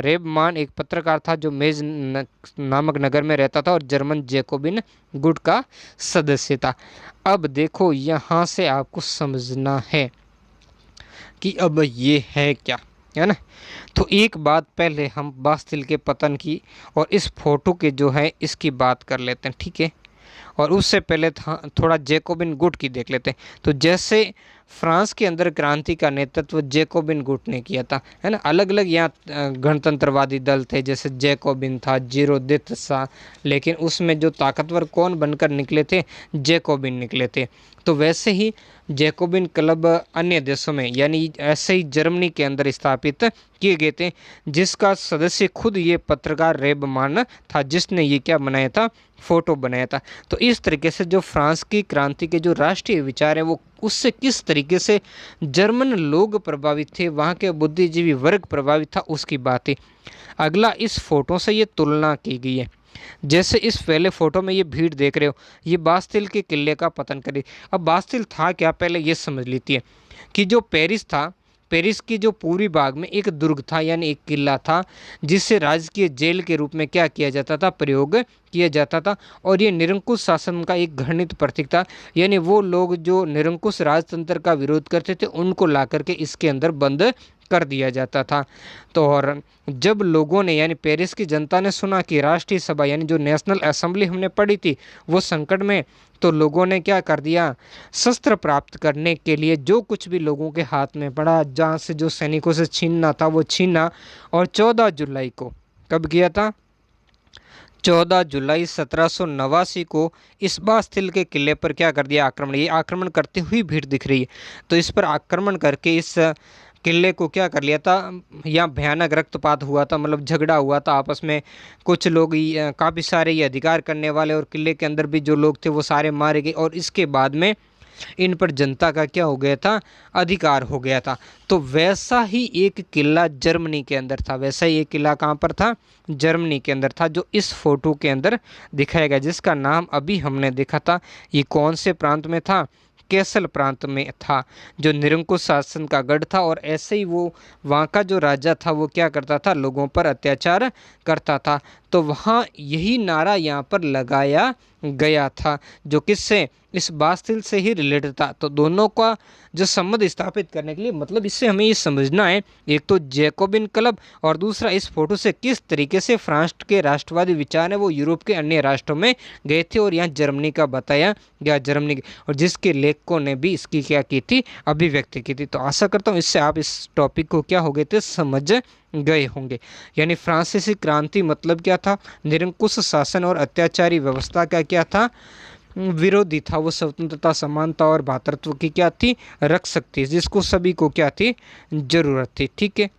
रेबमान एक पत्रकार था जो मेज नामक नगर में रहता था और जर्मन जैकोबिन गुट का सदस्य था। अब देखो यहाँ से आपको समझना है कि अब ये है क्या, है ना। तो एक बात पहले हम बास्तिल के पतन की और इस फोटो के जो है इसकी बात कर लेते हैं, ठीक है। और उससे पहले थोड़ा जैकोबिन गुट की देख लेते हैं। तो जैसे फ्रांस के अंदर क्रांति का नेतृत्व जैकोबिन गुट ने किया था, है ना। अलग अलग यहाँ गणतंत्रवादी दल थे, जैसे जैकोबिन था, जीरोदित सा, लेकिन उसमें जो ताकतवर कौन बनकर निकले थे, जैकोबिन निकले थे। तो वैसे ही जैकोबिन क्लब अन्य देशों में यानी ऐसे ही जर्मनी के अंदर स्थापित किए गए थे, जिसका सदस्य खुद ये पत्रकार रेबमान था, जिसने ये क्या बनाया था, फोटो बनाया था। तो इस तरीके से जो फ्रांस की क्रांति के जो राष्ट्रीय विचार हैं वो उससे किस तरीके से जर्मन लोग प्रभावित थे, वहाँ के बुद्धिजीवी वर्ग प्रभावित था, उसकी बात है। अगला इस फोटो से ये तुलना की गई है। जैसे इस पहले फोटो में ये भीड़ देख रहे हो, ये बास्तिल के किले का पतन करी। अब बास्तिल था क्या, पहले ये समझ लीजिए कि जो पेरिस था, पेरिस की जो पूर्वी भाग में एक दुर्ग था यानी एक किला था, जिससे राजकीय जेल के रूप में क्या किया जाता था, प्रयोग किया जाता था। और ये निरंकुश शासन का एक घृणित प्रतीक था, यानी वो लोग जो निरंकुश राजतंत्र का विरोध करते थे उनको ला करके इसके अंदर बंद कर दिया जाता था। तो और जब लोगों ने यानी पेरिस की जनता ने सुना कि राष्ट्रीय सभा यानी जो नेशनल असेंबली हमने पढ़ी थी वो संकट में, तो लोगों ने क्या कर दिया, शस्त्र प्राप्त करने के लिए जो कुछ भी लोगों के हाथ में पड़ा, जहाँ से जो सैनिकों से छीनना था वो छीना। और 14 जुलाई को कब किया था, 14 जुलाई 1789 को इस बास्तिल के किले पर क्या कर दिया, आक्रमण। ये आक्रमण करती हुई भीड़ दिख रही है, तो इस पर आक्रमण करके इस किले को क्या कर लिया था, यहाँ भयानक रक्तपात हुआ था, मतलब झगड़ा हुआ था आपस में। कुछ लोग काफ़ी सारे ये अधिकार करने वाले और किले के अंदर भी जो लोग थे वो सारे मारे गए। और इसके बाद में इन पर जनता का क्या हो गया था, अधिकार हो गया था। तो वैसा ही एक किला जर्मनी के अंदर था, वैसा ही एक किला कहाँ पर था, जर्मनी के अंदर था, जो इस फोटो के अंदर दिखाया गया, जिसका नाम अभी हमने देखा था। ये कौन से प्रांत में था, कैसल प्रांत में था, जो निरंकुश शासन का गढ़ था। और ऐसे ही वो वहाँ का जो राजा था वो क्या करता था, लोगों पर अत्याचार करता था। तो वहाँ यही नारा यहाँ पर लगाया गया था, जो किससे, इस बास्तिल से ही रिलेटेड था। तो दोनों का जो संबंध स्थापित करने के लिए, मतलब इससे हमें ये समझना है, एक तो जैकोबिन क्लब और दूसरा इस फोटो से किस तरीके से फ्रांस के राष्ट्रवादी विचार है वो यूरोप के अन्य राष्ट्रों में गए थे और यहाँ जर्मनी का बताया गया, जर्मनी, और जिसके लेखकों ने भी इसकी क्या की थी, अभिव्यक्ति की थी। तो आशा करता हूँ इससे आप इस टॉपिक को क्या हो गए थे, समझ गए होंगे। यानी फ्रांसीसी क्रांति मतलब क्या था, निरंकुश शासन और अत्याचारी व्यवस्था का क्या था, विरोधी था। वो स्वतंत्रता, समानता और भ्रातृत्व की क्या थी, रख सकती, जिसको सभी को क्या थी, जरूरत थी। ठीक है,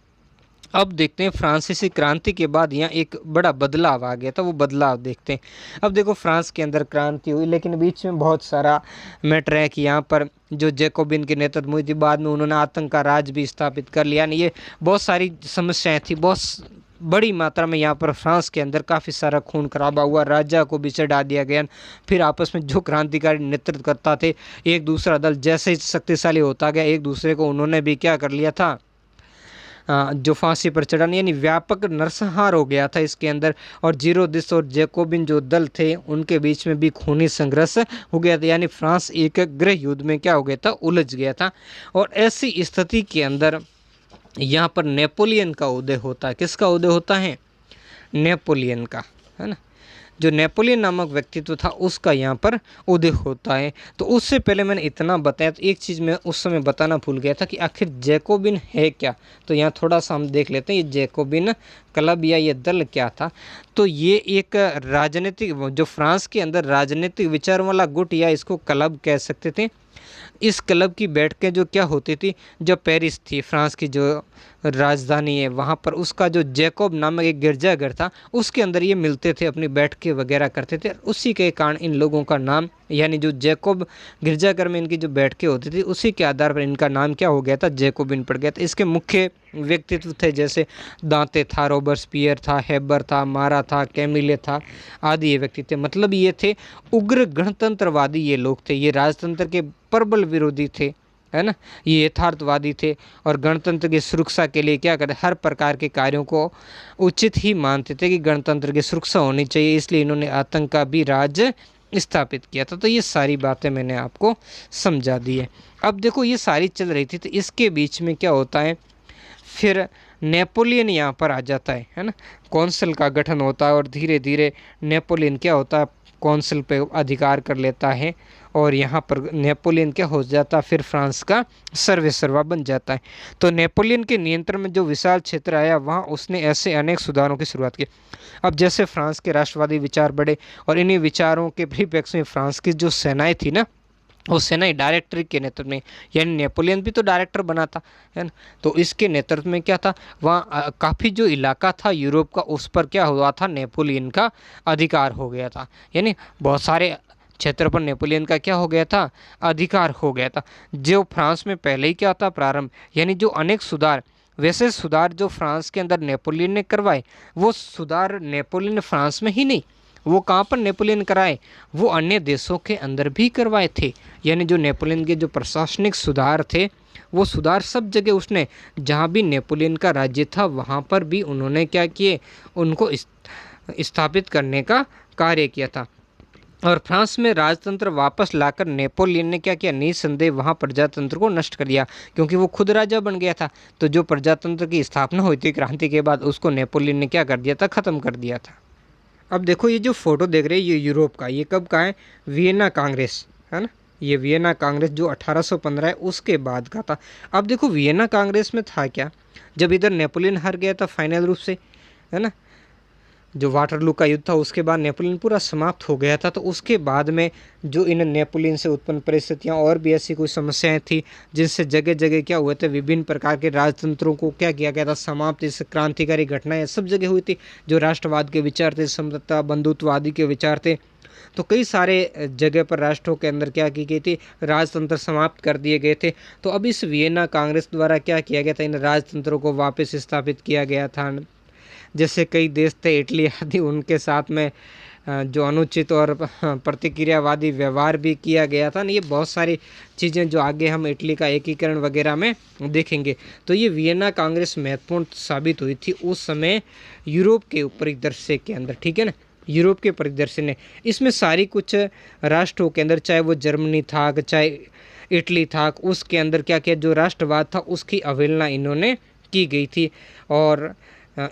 अब देखते हैं फ्रांसीसी क्रांति के बाद यहाँ एक बड़ा बदलाव आ गया था, वो बदलाव देखते हैं। अब देखो फ्रांस के अंदर क्रांति हुई, लेकिन बीच में बहुत सारा मैटर है कि यहाँ पर जो जैकोबिन के नेतृत्व में थी, बाद में उन्होंने आतंक का राज भी स्थापित कर लिया। ये बहुत सारी समस्याएं थी, बहुत बड़ी मात्रा में यहाँ पर फ्रांस के अंदर काफ़ी सारा खून खराबा हुआ, राजा को भी चढ़ा दिया गया। फिर आपस में जो क्रांतिकारी नेतृत्व करता थे, एक दूसरा दल जैसे ही शक्तिशाली होता गया, एक दूसरे को उन्होंने भी क्या कर लिया था, जो फांसी पर चढ़ाने, यानी व्यापक नरसंहार हो गया था इसके अंदर। और जीरोदिस और जैकोबिन जो दल थे उनके बीच में भी खूनी संघर्ष हो गया था, यानी फ्रांस एक गृह युद्ध में क्या हो गया था, उलझ गया था। और ऐसी स्थिति के अंदर यहाँ पर नेपोलियन का उदय होता है। किसका उदय होता है? नेपोलियन का, है ना। जो नेपोलियन नामक व्यक्तित्व था उसका यहाँ पर उदय होता है। तो उससे पहले मैंने इतना बताया, तो एक चीज़ मैं उस समय बताना भूल गया था कि आखिर जैकोबिन है क्या। तो यहाँ थोड़ा सा हम देख लेते हैं, ये जैकोबिन क्लब या ये दल क्या था। तो ये एक राजनीतिक, जो फ्रांस के अंदर राजनीतिक विचार वाला गुट या इसको क्लब कह सकते थे। इस क्लब की बैठकें जो क्या होती थी, जो पेरिस थी, फ्रांस की जो राजधानी है, वहाँ पर उसका जो जैकोब नामक एक गिरजाघर था उसके अंदर ये मिलते थे, अपनी बैठकें वगैरह करते थे। उसी के कारण इन लोगों का नाम, यानी जो जैकोब गिरजाघर में इनकी जो बैठकें होती थी उसी के आधार पर इनका नाम क्या हो गया था, जैकोबिन पड़ गया था। इसके मुख्य व्यक्तित्व थे जैसे दांते था, रोबर्सपियर था, हेबर था, मारा था, कैमिले था आदि ये व्यक्ति थे। मतलब ये थे उग्र गणतंत्रवादी ये लोग थे, ये राजतंत्र के प्रबल विरोधी थे, है ना। ये यथार्थवादी थे और गणतंत्र की सुरक्षा के लिए क्या करते, हर प्रकार के कार्यों को उचित ही मानते थे कि गणतंत्र की सुरक्षा होनी चाहिए। इसलिए इन्होंने आतंक का भी राज स्थापित किया था। तो ये सारी बातें मैंने आपको समझा दी है। अब देखो ये सारी चल रही थी, तो इसके बीच में क्या होता है, फिर नेपोलियन यहाँ पर आ जाता है ना। कौंसिल का गठन होता है और धीरे धीरे नेपोलियन क्या होता है, कौंसिल पे अधिकार कर लेता है और यहाँ पर नेपोलियन क्या हो जाता है, फिर फ्रांस का सर्वेसर्वा बन जाता है। तो नेपोलियन के नियंत्रण में जो विशाल क्षेत्र आया वहाँ उसने ऐसे अनेक सुधारों की शुरुआत की। अब जैसे फ्रांस के राष्ट्रवादी विचार बढ़े और इन्हीं विचारों के परिप्रेक्ष्य में फ्रांस की जो सेनाएं थी ना, वो सेना डायरेक्टर के नेतृत्व में, यानी नेपोलियन भी तो डायरेक्टर बना था, है ना। तो इसके नेतृत्व में क्या था, वहाँ काफ़ी जो इलाका था यूरोप का उस पर क्या हुआ था, नेपोलियन का अधिकार हो गया था। यानी बहुत सारे क्षेत्र पर नेपोलियन का क्या हो गया था, अधिकार हो गया था। जो फ्रांस में पहले ही क्या था प्रारंभ, यानी जो अनेक सुधार, वैसे सुधार जो फ्रांस के अंदर नेपोलियन ने करवाए, वो सुधार नेपोलियन ने फ्रांस में ही नहीं, वो कहाँ पर नेपोलियन कराए, वो अन्य देशों के अंदर भी करवाए थे। यानी जो नेपोलियन के जो प्रशासनिक सुधार थे वो सुधार सब जगह उसने, जहाँ भी नेपोलियन का राज्य था वहाँ पर भी उन्होंने क्या किए, उनको स्थापित करने का कार्य किया था। और फ्रांस में राजतंत्र वापस लाकर नेपोलियन ने क्या किया, निसंदेह वहाँ प्रजातंत्र को नष्ट कर दिया, क्योंकि वो खुद राजा बन गया था। तो जो प्रजातंत्र की स्थापना हुई थी क्रांति के बाद, उसको नेपोलियन ने क्या कर दिया था, ख़त्म कर दिया था। अब देखो ये जो फोटो देख रहे हैं ये यूरोप का, ये कब का है, वियना कांग्रेस, है ना। ये वियना कांग्रेस जो 1815 है उसके बाद का था। अब देखो वियना कांग्रेस में था क्या, जब इधर नेपोलियन हार गया था फाइनल रूप से, है ना, जो वाटरलू का युद्ध था उसके बाद नेपोलियन पूरा समाप्त हो गया था। तो उसके बाद में जो इन नेपोलियन से उत्पन्न परिस्थितियाँ और भी ऐसी कोई समस्याएं थी जिनसे जगह जगह क्या हुए थे, विभिन्न प्रकार के राजतंत्रों को क्या किया गया था, समाप्त, इस क्रांतिकारी घटनाएं सब जगह हुई थी। जो राष्ट्रवाद के विचार थे, समता बंधुत्व आदि के विचार थे, तो कई सारे जगह पर राष्ट्रों के अंदर क्या की गई थी, राजतंत्र समाप्त कर दिए गए थे। तो अब इस वियना कांग्रेस द्वारा क्या किया गया था, इन राजतंत्रों को वापस स्थापित किया गया था। जैसे कई देश थे इटली आदि, उनके साथ में जो अनुचित और प्रतिक्रियावादी व्यवहार भी किया गया था ना, ये बहुत सारी चीज़ें जो आगे हम इटली का एकीकरण वगैरह में देखेंगे। तो ये वियना कांग्रेस महत्वपूर्ण साबित हुई थी उस समय यूरोप के परिदृश्य के अंदर, ठीक है ना, यूरोप के परिदृश्य ने। इसमें सारी कुछ राष्ट्रों के अंदर, चाहे वो जर्मनी था, चाहे इटली था, उसके अंदर क्या किया, जो राष्ट्रवाद था उसकी अवहेलना इन्होंने की गई थी। और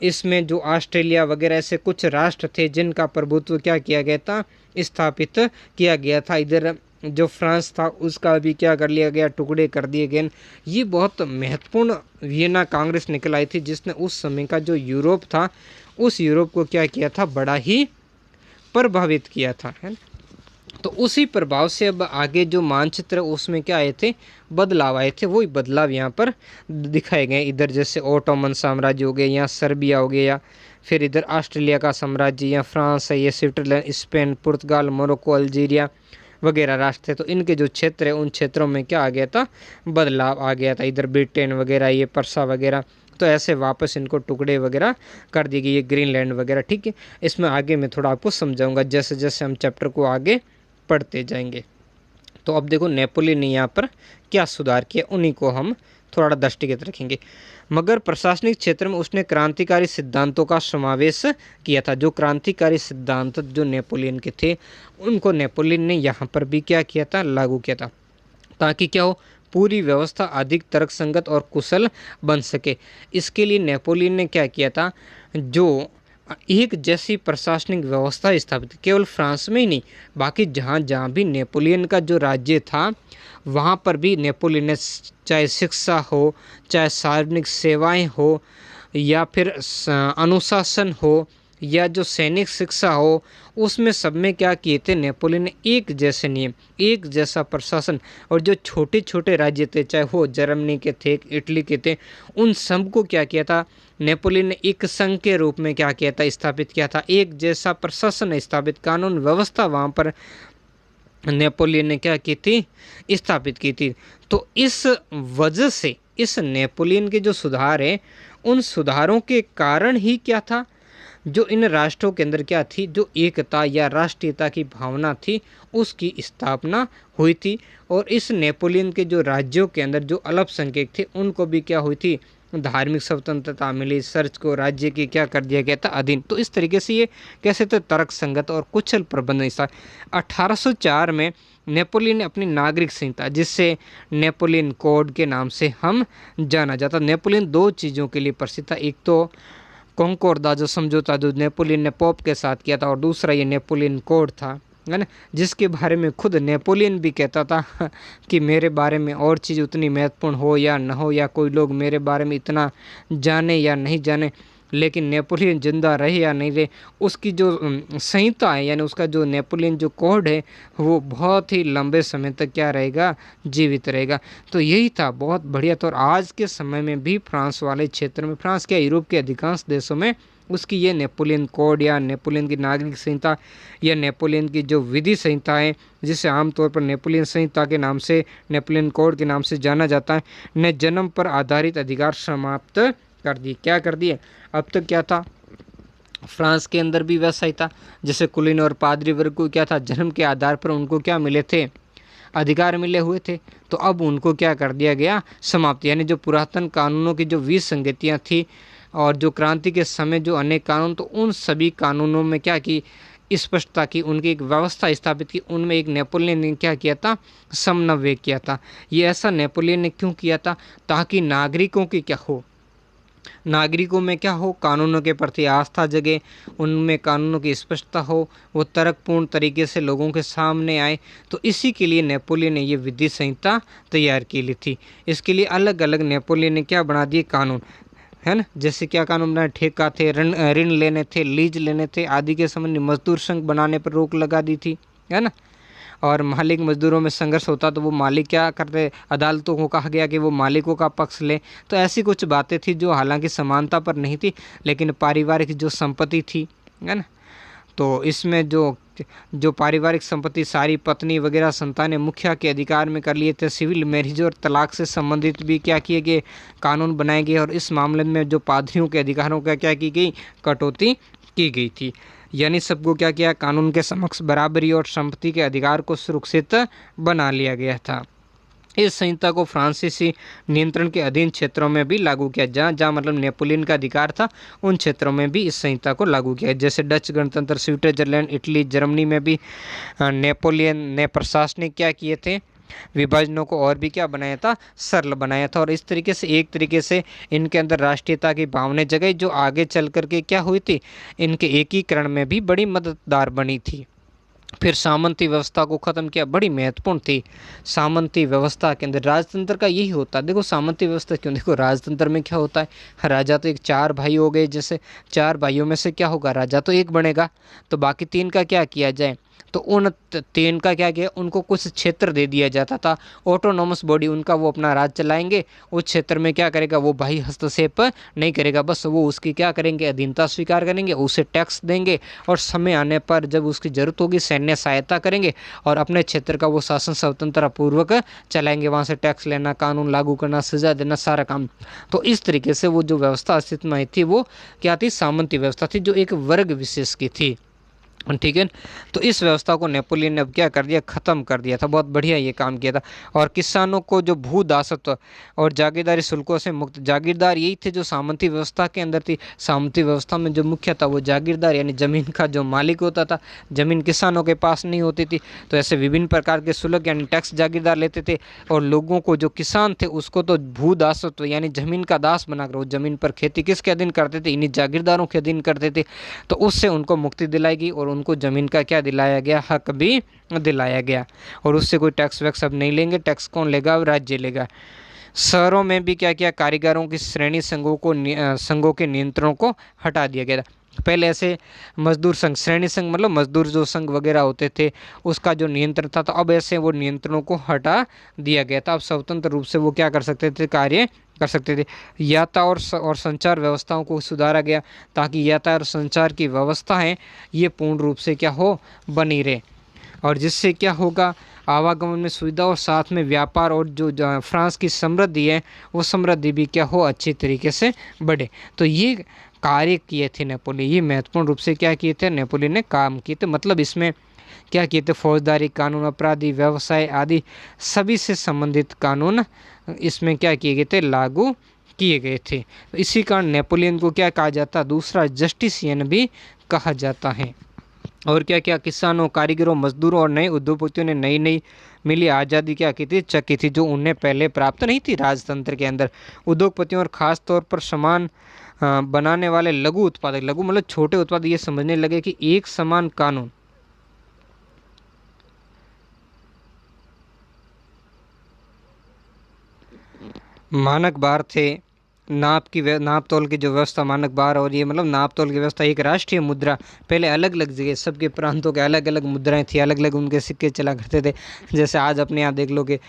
इसमें जो ऑस्ट्रेलिया वगैरह ऐसे कुछ राष्ट्र थे जिनका प्रभुत्व क्या किया गया था, स्थापित किया गया था। इधर जो फ्रांस था उसका भी क्या कर लिया गया, टुकड़े कर दिए गए। ये बहुत महत्वपूर्ण वियना कांग्रेस निकल आई थी जिसने उस समय का जो यूरोप था उस यूरोप को क्या किया था, बड़ा ही प्रभावित किया था, है। तो उसी प्रभाव से अब आगे जो मानचित्र उसमें क्या आए थे, बदलाव आए थे, वही बदलाव यहाँ पर दिखाए गए। इधर जैसे ओटोमन साम्राज्य हो गया, यहाँ सर्बिया हो गया, फिर इधर ऑस्ट्रेलिया का साम्राज्य, यहाँ फ्रांस है, ये स्विट्जरलैंड, स्पेन, पुर्तगाल, मोरक्को, अल्जीरिया वगैरह राष्ट्र थे। तो इनके जो क्षेत्र है उन क्षेत्रों में क्या आ गया था, बदलाव आ गया था। इधर ब्रिटेन वगैरह, ये पर्सा वगैरह, तो ऐसे वापस इनको टुकड़े वगैरह कर दिए गए, ये ग्रीनलैंड वगैरह, ठीक है। इसमें आगे मैं थोड़ा आपको समझाऊंगा जैसे जैसे हम चैप्टर को आगे पढ़ते जाएंगे। तो अब देखो नेपोलियन ने यहाँ पर क्या सुधार किया, उन्हीं को हम थोड़ा दृष्टिगत रखेंगे। मगर प्रशासनिक क्षेत्र में उसने क्रांतिकारी सिद्धांतों का समावेश किया था। जो क्रांतिकारी सिद्धांत जो नेपोलियन के थे, उनको नेपोलियन ने यहाँ पर भी क्या किया था, लागू किया था, ताकि क्या हो, पूरी व्यवस्था अधिक तर्कसंगत और कुशल बन सके। इसके लिए नेपोलियन ने क्या किया था, जो एक जैसी प्रशासनिक व्यवस्था स्थापित, केवल फ्रांस में ही नहीं, बाकी जहाँ जहाँ भी नेपोलियन का जो राज्य था वहाँ पर भी नेपोलियन ने, चाहे शिक्षा हो, चाहे सार्वजनिक सेवाएं हो, या फिर अनुशासन हो, या जो सैनिक शिक्षा हो, उसमें सब में क्या किए थे, नेपोलियन ने एक जैसे नियम, एक जैसा प्रशासन, और जो छोटे छोटे राज्य थे, चाहे वो जर्मनी के थे, इटली के थे, उन सबको क्या किया था नेपोलियन ने, एक संघ के रूप में क्या किया था, स्थापित किया था। एक जैसा प्रशासन स्थापित, कानून व्यवस्था वहाँ पर नेपोलियन ने क्या की थी, स्थापित की थी। तो इस वजह से इस नेपोलियन के जो सुधार है, उन सुधारों के कारण ही क्या था, जो इन राष्ट्रों के अंदर क्या थी, जो एकता या राष्ट्रीयता की भावना थी, उसकी स्थापना हुई थी। और इस नेपोलियन के जो राज्यों के अंदर जो अल्पसंख्यक थे, उनको भी क्या हुई थी, धार्मिक स्वतंत्रता मिली, चर्च को राज्य की क्या कर दिया गया था, अधीन। तो इस तरीके से ये कैसे थे, तर्क संगत और कुशल प्रबंधन था। 1804 में नेपोलियन ने अपनी नागरिक संहिता, जिससे नेपोलियन कोड के नाम से हम जाना जाता। नेपोलियन दो चीज़ों के लिए प्रसिद्ध था, एक तो कॉन्कोर्दा जो समझौता जो नेपोलियन ने पोप के साथ किया था, और दूसरा ये नेपोलियन कोड था, है ना, जिसके बारे में खुद नेपोलियन भी कहता था कि मेरे बारे में और चीज़ उतनी महत्वपूर्ण हो या न हो, या कोई लोग मेरे बारे में इतना जाने या नहीं जाने, लेकिन नेपोलियन जिंदा रहे या नहीं रहे, उसकी जो संहिता है, यानी उसका जो नेपोलियन जो कोड है, वो बहुत ही लंबे समय तक क्या रहेगा, जीवित रहेगा। तो यही था, बहुत बढ़िया था। और आज के समय में भी फ्रांस वाले क्षेत्र में, फ्रांस क्या यूरोप के अधिकांश देशों में उसकी ये नेपोलियन कोड या नेपोलियन की नागरिक संहिता या नेपोलियन की जो विधि संहिता है, जिसे आमतौर पर नेपोलियन संहिता के नाम से, नेपोलियन कोड के नाम से जाना जाता है, ने जन्म पर आधारित अधिकार समाप्त कर दी। क्या कर दिए, अब तक क्या था, फ्रांस के अंदर भी वैसा ही था, जैसे कुलीन और पादरी वर्ग को क्या था, जन्म के आधार पर उनको क्या मिले थे, अधिकार मिले हुए थे। तो अब उनको क्या कर दिया गया, समाप्त। यानी जो पुरातन कानूनों की जो विसंगतियाँ थी, और जो क्रांति के समय जो अनेक कानून, तो उन सभी कानूनों में क्या की, स्पष्टता की, उनकी एक व्यवस्था स्थापित की। उनमें एक नेपोलियन ने क्या किया था, समन्वय किया था। ये ऐसा नेपोलियन ने क्यों किया था, ताकि नागरिकों की क्या हो, नागरिकों में क्या हो, कानूनों के प्रति आस्था जगे, उनमें कानूनों की स्पष्टता हो, वो तर्कपूर्ण तरीके से लोगों के सामने आए। तो इसी के लिए नेपोलियन ने ये विधि संहिता तैयार की ली थी। इसके लिए अलग अलग नेपोलियन ने क्या बना दिए, कानून, है ना। जैसे क्या कानून बनाए, ठेका थे, ऋण लेने थे, लीज लेने थे आदि के संबंध में, मजदूर संघ बनाने पर रोक लगा दी थी, है ना। और मालिक मजदूरों में संघर्ष होता तो वो मालिक क्या करते, अदालतों को कहा गया कि वो मालिकों का पक्ष ले। तो ऐसी कुछ बातें थी जो हालांकि समानता पर नहीं थी, लेकिन पारिवारिक जो संपत्ति थी, है ना, तो इसमें जो पारिवारिक संपत्ति सारी पत्नी वगैरह संतानें मुखिया के अधिकार में कर लिए थे। सिविल मैरिज और तलाक से संबंधित भी क्या किए गए, कानून बनाए गए। और इस मामले में जो पादरियों के अधिकारों का क्या की गई, कटौती की गई थी। यानी सबको क्या किया, कानून के समक्ष बराबरी और संपत्ति के अधिकार को सुरक्षित बना लिया गया था। इस संहिता को फ्रांसीसी नियंत्रण के अधीन क्षेत्रों में भी लागू किया, जहाँ जहाँ मतलब नेपोलियन का अधिकार था, उन क्षेत्रों में भी इस संहिता को लागू किया। जैसे डच गणतंत्र, स्विट्जरलैंड, इटली, जर्मनी में भी नेपोलियन ने प्रशासनिक क्या किए थे, विभाजनों को और भी क्या बनाया था, सरल बनाया था। और इस तरीके से एक तरीके से इनके अंदर राष्ट्रीयता की भावना जगई, जो आगे चल करके क्या हुई थी, इनके एकीकरण में भी बड़ी मददगार बनी थी। फिर सामंती व्यवस्था को ख़त्म किया, बड़ी महत्वपूर्ण थी। सामंती व्यवस्था के अंदर राजतंत्र का यही होता है। देखो सामंती व्यवस्था क्यों, देखो राजतंत्र में क्या होता है, राजा तो एक, चार भाई हो गए, जैसे चार भाइयों में से क्या होगा, राजा तो एक बनेगा, तो बाकी तीन का क्या किया जाए, तो उन 3 का क्या किया, उनको कुछ क्षेत्र दे दिया जाता था, ऑटोनॉमस बॉडी उनका, वो अपना राज चलाएंगे। उस क्षेत्र में क्या करेगा, वो भाई हस्तक्षेप नहीं करेगा, बस वो उसकी क्या करेंगे, अधीनता स्वीकार करेंगे, उसे टैक्स देंगे और समय आने पर जब उसकी जरूरत होगी सैन्य सहायता करेंगे और अपने क्षेत्र का वो शासन स्वतंत्रता पूर्वक चलाएंगे। वहाँ से टैक्स लेना, कानून लागू करना, सजा देना, सारा काम। तो इस तरीके से वो जो व्यवस्था अस्तित्व में आई थी वो क्या थी, सामंती व्यवस्था थी, जो एक वर्ग विशेष की थी। ठीक है। तो इस व्यवस्था को नेपोलियन ने अब क्या कर दिया, ख़त्म कर दिया था। बहुत बढ़िया ये काम किया था। और किसानों को जो भू दासत्व और जागीरदारी शुल्कों से मुक्त, जागीरदार यही थे जो सामंती व्यवस्था के अंदर थी। सामंती व्यवस्था में जो मुख्य था वो जागीरदार, यानी ज़मीन का जो मालिक होता था, ज़मीन किसानों के पास नहीं होती थी। तो ऐसे विभिन्न प्रकार के शुल्क यानी टैक्स जागीरदार लेते थे और लोगों को, जो किसान थे उसको तो भू दासत्व यानी ज़मीन का दास बनाकर वो ज़मीन पर खेती किसके अधीन करते थे, इन्हीं जागीरदारों के अधीन करते थे। तो उससे उनको मुक्ति दिलाई गई और उनको ज़मीन का क्या दिलाया गया, हक भी दिलाया गया। और उससे कोई टैक्स वैक्स अब नहीं लेंगे, टैक्स कौन लेगा, राज्य लेगा। शहरों में भी क्या किया, कारीगरों की श्रेणी संघों के नियंत्रणों को हटा दिया गया था। पहले ऐसे मजदूर संघ, श्रेणी संघ मतलब मजदूर जो संघ वगैरह होते थे उसका जो नियंत्रण था, तो अब ऐसे वो नियंत्रणों को हटा दिया गया था। अब स्वतंत्र रूप से वो क्या कर सकते थे, कार्य कर सकते थे। यातायात और संचार व्यवस्थाओं को सुधारा गया ताकि यातायात और संचार की व्यवस्था है ये पूर्ण रूप से क्या हो, बनी रहे। और जिससे क्या होगा, आवागमन में सुविधा और साथ में व्यापार और जो फ्रांस की समृद्धि है वो समृद्धि भी क्या हो, अच्छी तरीके से बढ़े। तो ये कार्य किए थे नेपोलियन, ये महत्वपूर्ण रूप से क्या किए थे, नेपोलियन ने काम किए थे। मतलब इसमें क्या किए थे, फौजदारी कानून, अपराधी व्यवसाय आदि सभी से संबंधित कानून इसमें क्या किए गए थे, लागू किए गए थे। तो इसी कारण नेपोलियन को क्या कहा जाता, दूसरा जस्टिसियन भी कहा जाता है। और क्या क्या, किसानों, कारीगरों, मजदूरों और नए उद्योगपतियों ने नई नई मिली आज़ादी क्या की थी, चकी थी, जो उन्हें पहले प्राप्त नहीं थी राजतंत्र के अंदर। उद्योगपतियों और ख़ास तौर पर सामान बनाने वाले लघु उत्पादक, लघु मतलब छोटे उत्पादक, ये समझने लगे कि एक समान कानून, मानक बार थे, नाप तोल की जो व्यवस्था, मानक बार, और ये मतलब नाप तोल की व्यवस्था, एक राष्ट्रीय मुद्रा। पहले अलग अलग जगह सबके प्रांतों के अलग अलग मुद्राएं थी, अलग अलग उनके सिक्के चला करते थे। जैसे आज अपने यहाँ देख लो कि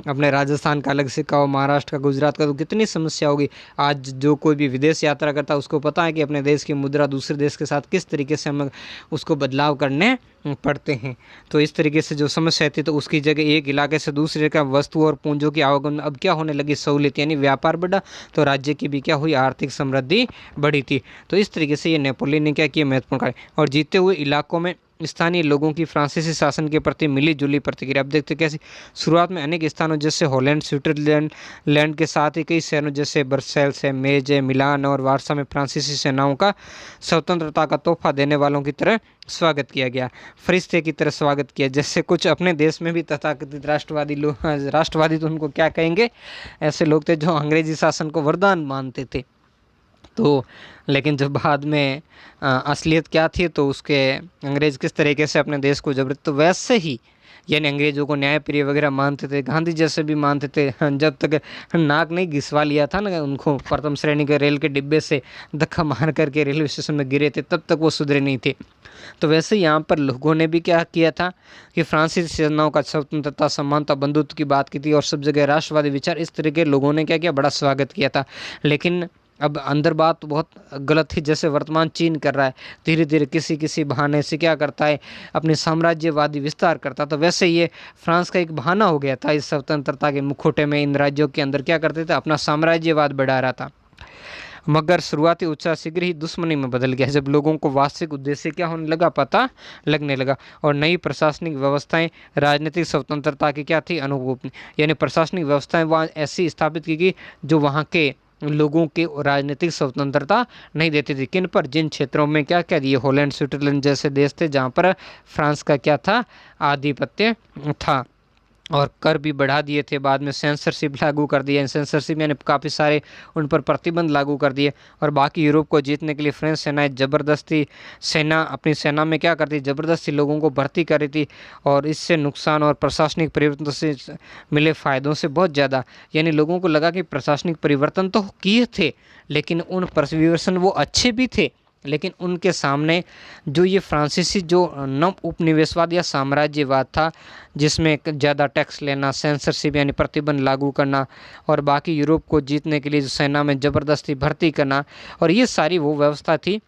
अपने राजस्थान का अलग सिक्का हो, महाराष्ट्र का, गुजरात का, तो कितनी समस्या होगी। आज जो कोई भी विदेश यात्रा करता है उसको पता है कि अपने देश की मुद्रा दूसरे देश के साथ किस तरीके से हम उसको बदलाव करने पड़ते हैं। तो इस तरीके से जो समस्या थी, तो उसकी जगह एक इलाके से दूसरे का वस्तु और पूंजों की आवागमन अब क्या होने लगी, सहूलियत, यानी व्यापार बढ़ा तो राज्य की भी क्या हुई, आर्थिक समृद्धि बढ़ी थी। तो इस तरीके से ये नेपोलियन ने क्या किया, महत्वपूर्ण कार्य। और जीते हुए इलाकों में स्थानीय लोगों की फ्रांसीसी शासन के प्रति मिली जुली प्रतिक्रिया। अब देखते कैसी, शुरुआत में अनेक स्थानों जैसे हॉलैंड, स्विट्जरलैंड लैंड के साथ ही कई शहरों जैसे ब्रसेल्स है, मेज है, मिलान और वारसा में फ्रांसीसी सेनाओं का स्वतंत्रता का तोहफा देने वालों की तरह स्वागत किया गया, फरिश्ते की तरह स्वागत किया। जैसे कुछ अपने देश में भी तथाकथित राष्ट्रवादी लोग, राष्ट्रवादी तो उनको क्या कहेंगे, ऐसे लोग थे जो अंग्रेजी शासन को वरदान मानते थे। तो लेकिन जब बाद में असलियत क्या थी, तो उसके अंग्रेज़ किस तरीके से अपने देश को जबरदस्ती, तो वैसे ही यानी अंग्रेज़ों को न्यायप्रिय वगैरह मानते थे, गांधी जैसे भी मानते थे। जब तक नाक नहीं घिसवा लिया था ना उनको प्रथम श्रेणी के रेल के डिब्बे से धक्का मार करके रेलवे स्टेशन में गिरे थे, तब तक वो सुधरे नहीं थे। तो वैसे यहाँ पर लोगों ने भी क्या किया था कि फ्रांसीसी सेनाओं का स्वतंत्रता, समानता, बंधुत्व की बात की थी और सब जगह राष्ट्रवादी विचार, इस तरह के लोगों ने क्या किया, बड़ा स्वागत किया था। लेकिन अब अंदर बात बहुत गलत थी। जैसे वर्तमान चीन कर रहा है, धीरे धीरे किसी किसी बहाने से क्या करता है, अपने साम्राज्यवादी विस्तार करता। तो वैसे ये फ्रांस का एक बहाना हो गया था, इस स्वतंत्रता के मुखौटे में इन राज्यों के अंदर क्या करते थे, अपना साम्राज्यवाद बढ़ा रहा था। मगर शुरुआती उत्साह शीघ्र ही दुश्मनी में बदल गया जब लोगों को वास्तविक उद्देश्य क्या होने लगा, पता लगने लगा। और नई प्रशासनिक व्यवस्थाएं राजनीतिक स्वतंत्रता की क्या थी, अनुरूप, यानी प्रशासनिक व्यवस्थाएं वहाँ ऐसी स्थापित की गई जो वहाँ के लोगों के राजनीतिक स्वतंत्रता नहीं देती थी। किन पर, जिन क्षेत्रों में क्या क्या दिए, हॉलैंड, स्विट्जरलैंड जैसे देश थे जहाँ पर फ्रांस का क्या था, आधिपत्य था। और कर भी बढ़ा दिए थे। बाद में सेंसरशिप लागू कर दिए, सेंसरशिप यानी काफ़ी सारे उन पर प्रतिबंध लागू कर दिए। और बाकी यूरोप को जीतने के लिए फ्रेंच सेनाएं ज़बरदस्ती अपनी सेना में क्या करती, ज़बरदस्ती लोगों को भर्ती कर रही थी। और इससे नुकसान और प्रशासनिक परिवर्तन से मिले फ़ायदों से बहुत ज़्यादा, यानी लोगों को लगा कि प्रशासनिक परिवर्तन तो किए थे लेकिन उन परिवर्तन वो अच्छे भी थे, लेकिन उनके सामने जो ये फ्रांसीसी जो नव उपनिवेशवाद या साम्राज्यवाद था, जिसमें ज़्यादा टैक्स लेना, सेंसरशिप यानी प्रतिबंध लागू करना, और बाकी यूरोप को जीतने के लिए सेना में ज़बरदस्ती भर्ती करना, और ये सारी वो व्यवस्था थी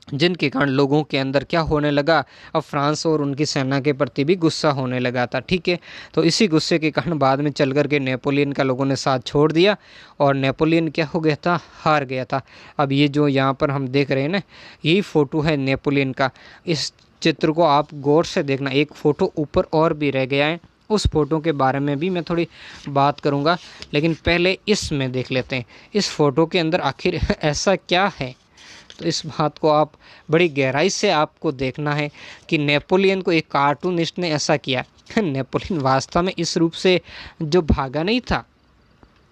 जिनके कारण लोगों के अंदर क्या होने लगा, अब फ्रांस और उनकी सेना के प्रति भी गुस्सा होने लगा था। ठीक है, तो इसी गुस्से के कारण बाद में चल कर के नेपोलियन का लोगों ने साथ छोड़ दिया और नेपोलियन क्या हो गया था, हार गया था। अब ये जो यहाँ पर हम देख रहे हैं ना, यही फ़ोटो है नेपोलियन का। इस चित्र को आप गौर से देखना, एक फ़ोटो ऊपर और भी रह गया है, उस फ़ोटो के बारे में भी मैं थोड़ी बात करूँगा, लेकिन पहले इसमें देख लेते हैं इस फ़ोटो के अंदर आखिर ऐसा क्या है। तो इस बात को आप बड़ी गहराई से आपको देखना है कि नेपोलियन को एक कार्टूनिस्ट ने ऐसा किया। नेपोलियन वास्तव में इस रूप से जो भागा नहीं था,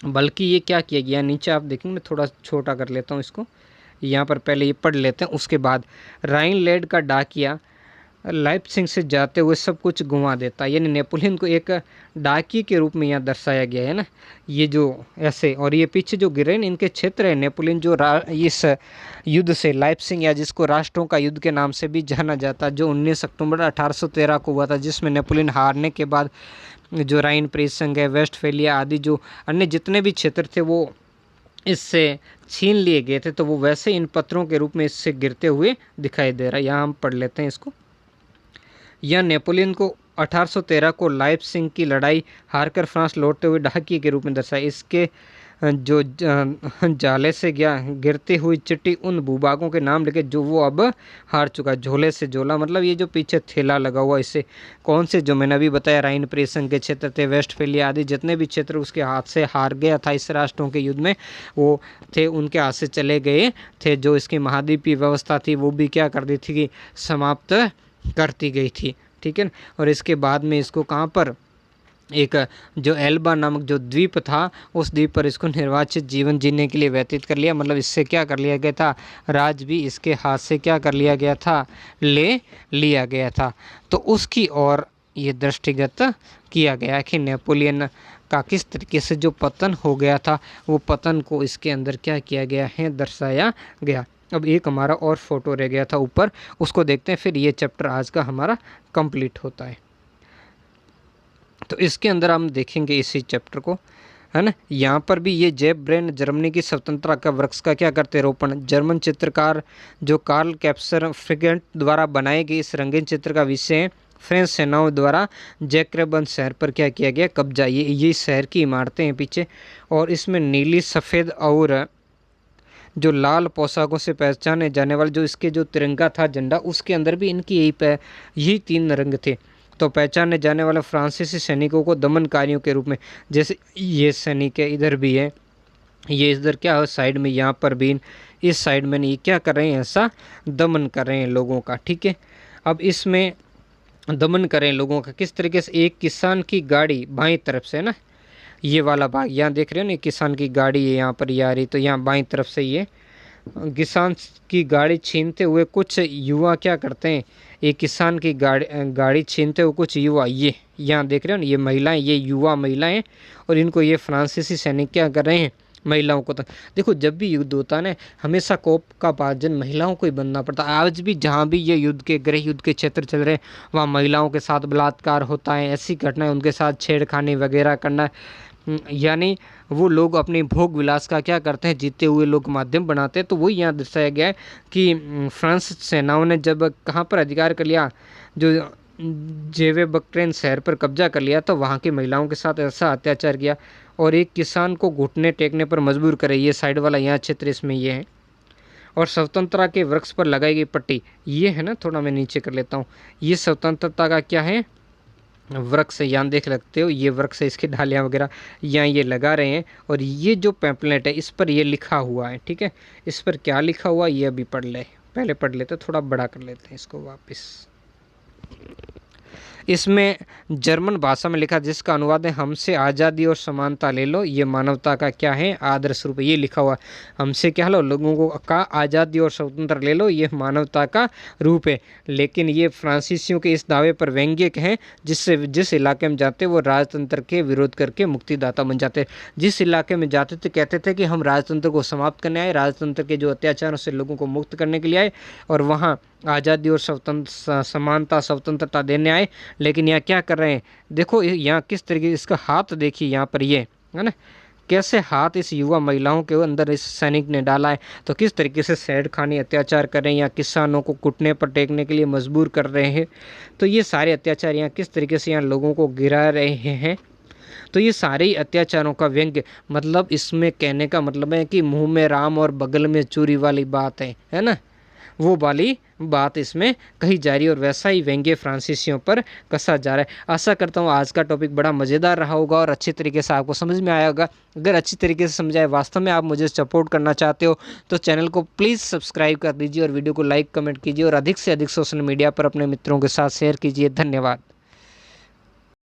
बल्कि ये क्या किया गया, नीचे आप देखेंगे, मैं थोड़ा छोटा कर लेता हूँ इसको, यहाँ पर पहले ये पढ़ लेते हैं, उसके बाद राइनलैंड का डाकिया लाइप्जिग से जाते हुए सब कुछ घुमा देता है। यानी नेपोलियन को एक डाकिये के रूप में यहाँ दर्शाया गया है ना, ये जो ऐसे, और ये पीछे जो गिरे ना इनके क्षेत्र है, नेपोलियन जो इस युद्ध से लाइप्जिग, या जिसको राष्ट्रों का युद्ध के नाम से भी जाना जाता है, जो 19 अक्टूबर 1813 को हुआ था, जिसमें नेपोलियन हारने के बाद जो राइन प्रेसंग है, वेस्टफेलिया आदि जो अन्य जितने भी क्षेत्र थे वो इससे छीन लिए गए थे। तो वो वैसे इन पत्थरों के रूप में इससे गिरते हुए दिखाई दे रहा है। यहाँ हम पढ़ लेते हैं इसको। यह नेपोलियन को 1813 को लाइप्जिग की लड़ाई हारकर फ्रांस लौटते हुए डाकिये के रूप में दर्शाया। इसके जो जाले से गिरती हुई चिट्ठी उन भूभागों के नाम लिखे जो वो अब हार चुका। झोले से झोला मतलब ये जो पीछे थैला लगा हुआ, इससे कौन से, जो मैंने अभी बताया राइन प्रेसंग के क्षेत्र थे, वेस्टफेलिया आदि जितने भी क्षेत्र उसके हाथ से हार गया था इस राष्ट्रों के युद्ध में, वो थे उनके हाथ से चले गए थे। जो इसकी महाद्वीपीय व्यवस्था थी वो भी क्या कर दी थी कि समाप्त करती गई थी। ठीक है ना, और इसके बाद में इसको कहाँ पर, एक जो एल्बा नामक जो द्वीप था, उस द्वीप पर इसको निर्वाचित जीवन जीने के लिए व्यतीत कर लिया। मतलब इससे क्या कर लिया गया था, राज भी इसके हाथ से क्या कर लिया गया था, ले लिया गया था। तो उसकी ओर ये दृष्टिगत किया गया कि नेपोलियन का किस तरीके से जो पतन हो गया था, वो पतन को इसके अंदर क्या किया गया है, दर्शाया गया। अब एक हमारा और फोटो रह गया था ऊपर, उसको देखते हैं, फिर ये चैप्टर आज का हमारा कंप्लीट होता है। तो इसके अंदर हम देखेंगे इसी चैप्टर को, है ना। यहाँ पर भी ये जेब ब्रेन जर्मनी की स्वतंत्रता का वृक्ष का क्या करते रोपण। जर्मन चित्रकार जो कार्ल कैप्सर फ्रिगेंट द्वारा बनाए गए इस रंगीन चित्र का विषय है फ्रेंच सेनाओं द्वारा जैक्रेबन शहर पर क्या किया गया, कब्जा। ये शहर की इमारतें हैं पीछे, और इसमें नीली, सफ़ेद और जो लाल पोशाकों से पहचाने जाने वाले जो इसके जो तिरंगा था, झंडा, उसके अंदर भी इनकी यही 3 रंग थे। तो पहचाने जाने वाले फ्रांसीसी सैनिकों को दमनकारियों के रूप में, जैसे ये सैनिक है, इधर भी है, ये इधर क्या है साइड में, यहाँ पर भी इस साइड में नहीं, क्या कर रहे हैं, ऐसा दमन कर रहे हैं लोगों का। ठीक है, अब इसमें दमन करें लोगों का किस तरीके से। एक किसान की गाड़ी बाईं तरफ से, ना ये वाला भाग यहाँ देख रहे हो ना, किसान की गाड़ी है यहाँ पर ये आ रही, तो यहाँ बाईं तरफ से ये किसान की गाड़ी छीनते हुए कुछ युवा क्या करते हैं, एक किसान की गाड़ी छीनते हुए कुछ युवा, ये यहाँ देख रहे हो ना, ये महिलाएं, ये युवा महिलाएं, और इनको ये फ्रांसीसी सैनिक क्या कर रहे हैं, महिलाओं को। तो देखो जब भी युद्ध होता है ना, हमेशा कोप का भाजन महिलाओं को ही बनना पड़ता है। आज भी जहाँ भी ये युद्ध के गृह युद्ध के क्षेत्र चल रहे हैं, वहाँ महिलाओं के साथ बलात्कार होता है, ऐसी घटनाएं, उनके साथ छेड़खानी वगैरह करना, यानी वो लोग अपने भोग विलास का क्या करते हैं, जीते हुए लोग माध्यम बनाते हैं। तो वही यहाँ दर्शाया गया है कि फ्रांस सेनाओं ने जब कहाँ पर अधिकार कर लिया, जो जेवे बक्ट्रेन शहर पर कब्जा कर लिया, तो वहाँ की महिलाओं के साथ ऐसा अत्याचार किया और एक किसान को घुटने टेकने पर मजबूर करे। ये साइड वाला यहाँ क्षेत्र इसमें ये है, और स्वतंत्रता के वृक्ष पर लगाई गई पट्टी ये है ना, थोड़ा मैं नीचे कर लेता हूँ। ये स्वतंत्रता का क्या है, वृक्ष, यहाँ देख लगते हो, ये वृक्ष है, इसकी डालियाँ वगैरह यहाँ ये लगा रहे हैं, और ये जो पैम्पलेट है इस पर ये लिखा हुआ है। ठीक है, इस पर क्या लिखा हुआ ये अभी पढ़ ले, पहले पढ़ लेते, थोड़ा बड़ा कर लेते हैं इसको वापस। इसमें जर्मन भाषा में लिखा, जिसका अनुवाद है हमसे आज़ादी और समानता ले लो, ये मानवता का क्या है आदर्श रूप है। ये लिखा हुआ हमसे क्या लो, लोगों को का आज़ादी और स्वतंत्र ले लो, ये मानवता का रूप है। लेकिन ये फ्रांसीसियों के इस दावे पर व्यंग्यक हैं, जिससे जिस इलाके में जाते वो राजतंत्र के विरोध करके मुक्तिदाता बन जाते। जिस इलाके में जाते थे कहते थे कि हम राजतंत्र को समाप्त करने आए, राजतंत्र के जो अत्याचारों से लोगों को मुक्त करने के लिए आए, और वहाँ आज़ादी और समानता स्वतंत्रता देने आए। लेकिन यहाँ क्या कर रहे हैं, देखो यहाँ किस तरीके इसका हाथ देखिए, यहाँ पर ये है ना, कैसे हाथ इस युवा महिलाओं के अंदर इस सैनिक ने डाला है। तो किस तरीके से सैड खानी अत्याचार कर रहे हैं, या किसानों को घुटने पर टेकने के लिए मजबूर कर रहे हैं। तो ये सारे अत्याचार यहाँ किस तरीके से यहाँ लोगों को गिरा रहे हैं। तो ये सारे ही अत्याचारों का व्यंग्य, मतलब इसमें कहने का मतलब है कि मुंह में राम और बगल में चूरी वाली बात है ना, वो वाली बात इसमें कही जा रही है, और वैसा ही व्यंग्य फ्रांसीसियों पर कसा जा रहा है। आशा करता हूँ आज का टॉपिक बड़ा मज़ेदार रहा होगा और अच्छी तरीके से आपको समझ में आया होगा। अगर अच्छी तरीके से समझाए, वास्तव में आप मुझे सपोर्ट करना चाहते हो, तो चैनल को प्लीज़ सब्सक्राइब कर दीजिए और वीडियो को लाइक कमेंट कीजिए, और अधिक से अधिक सोशल मीडिया पर अपने मित्रों के साथ शेयर कीजिए। धन्यवाद।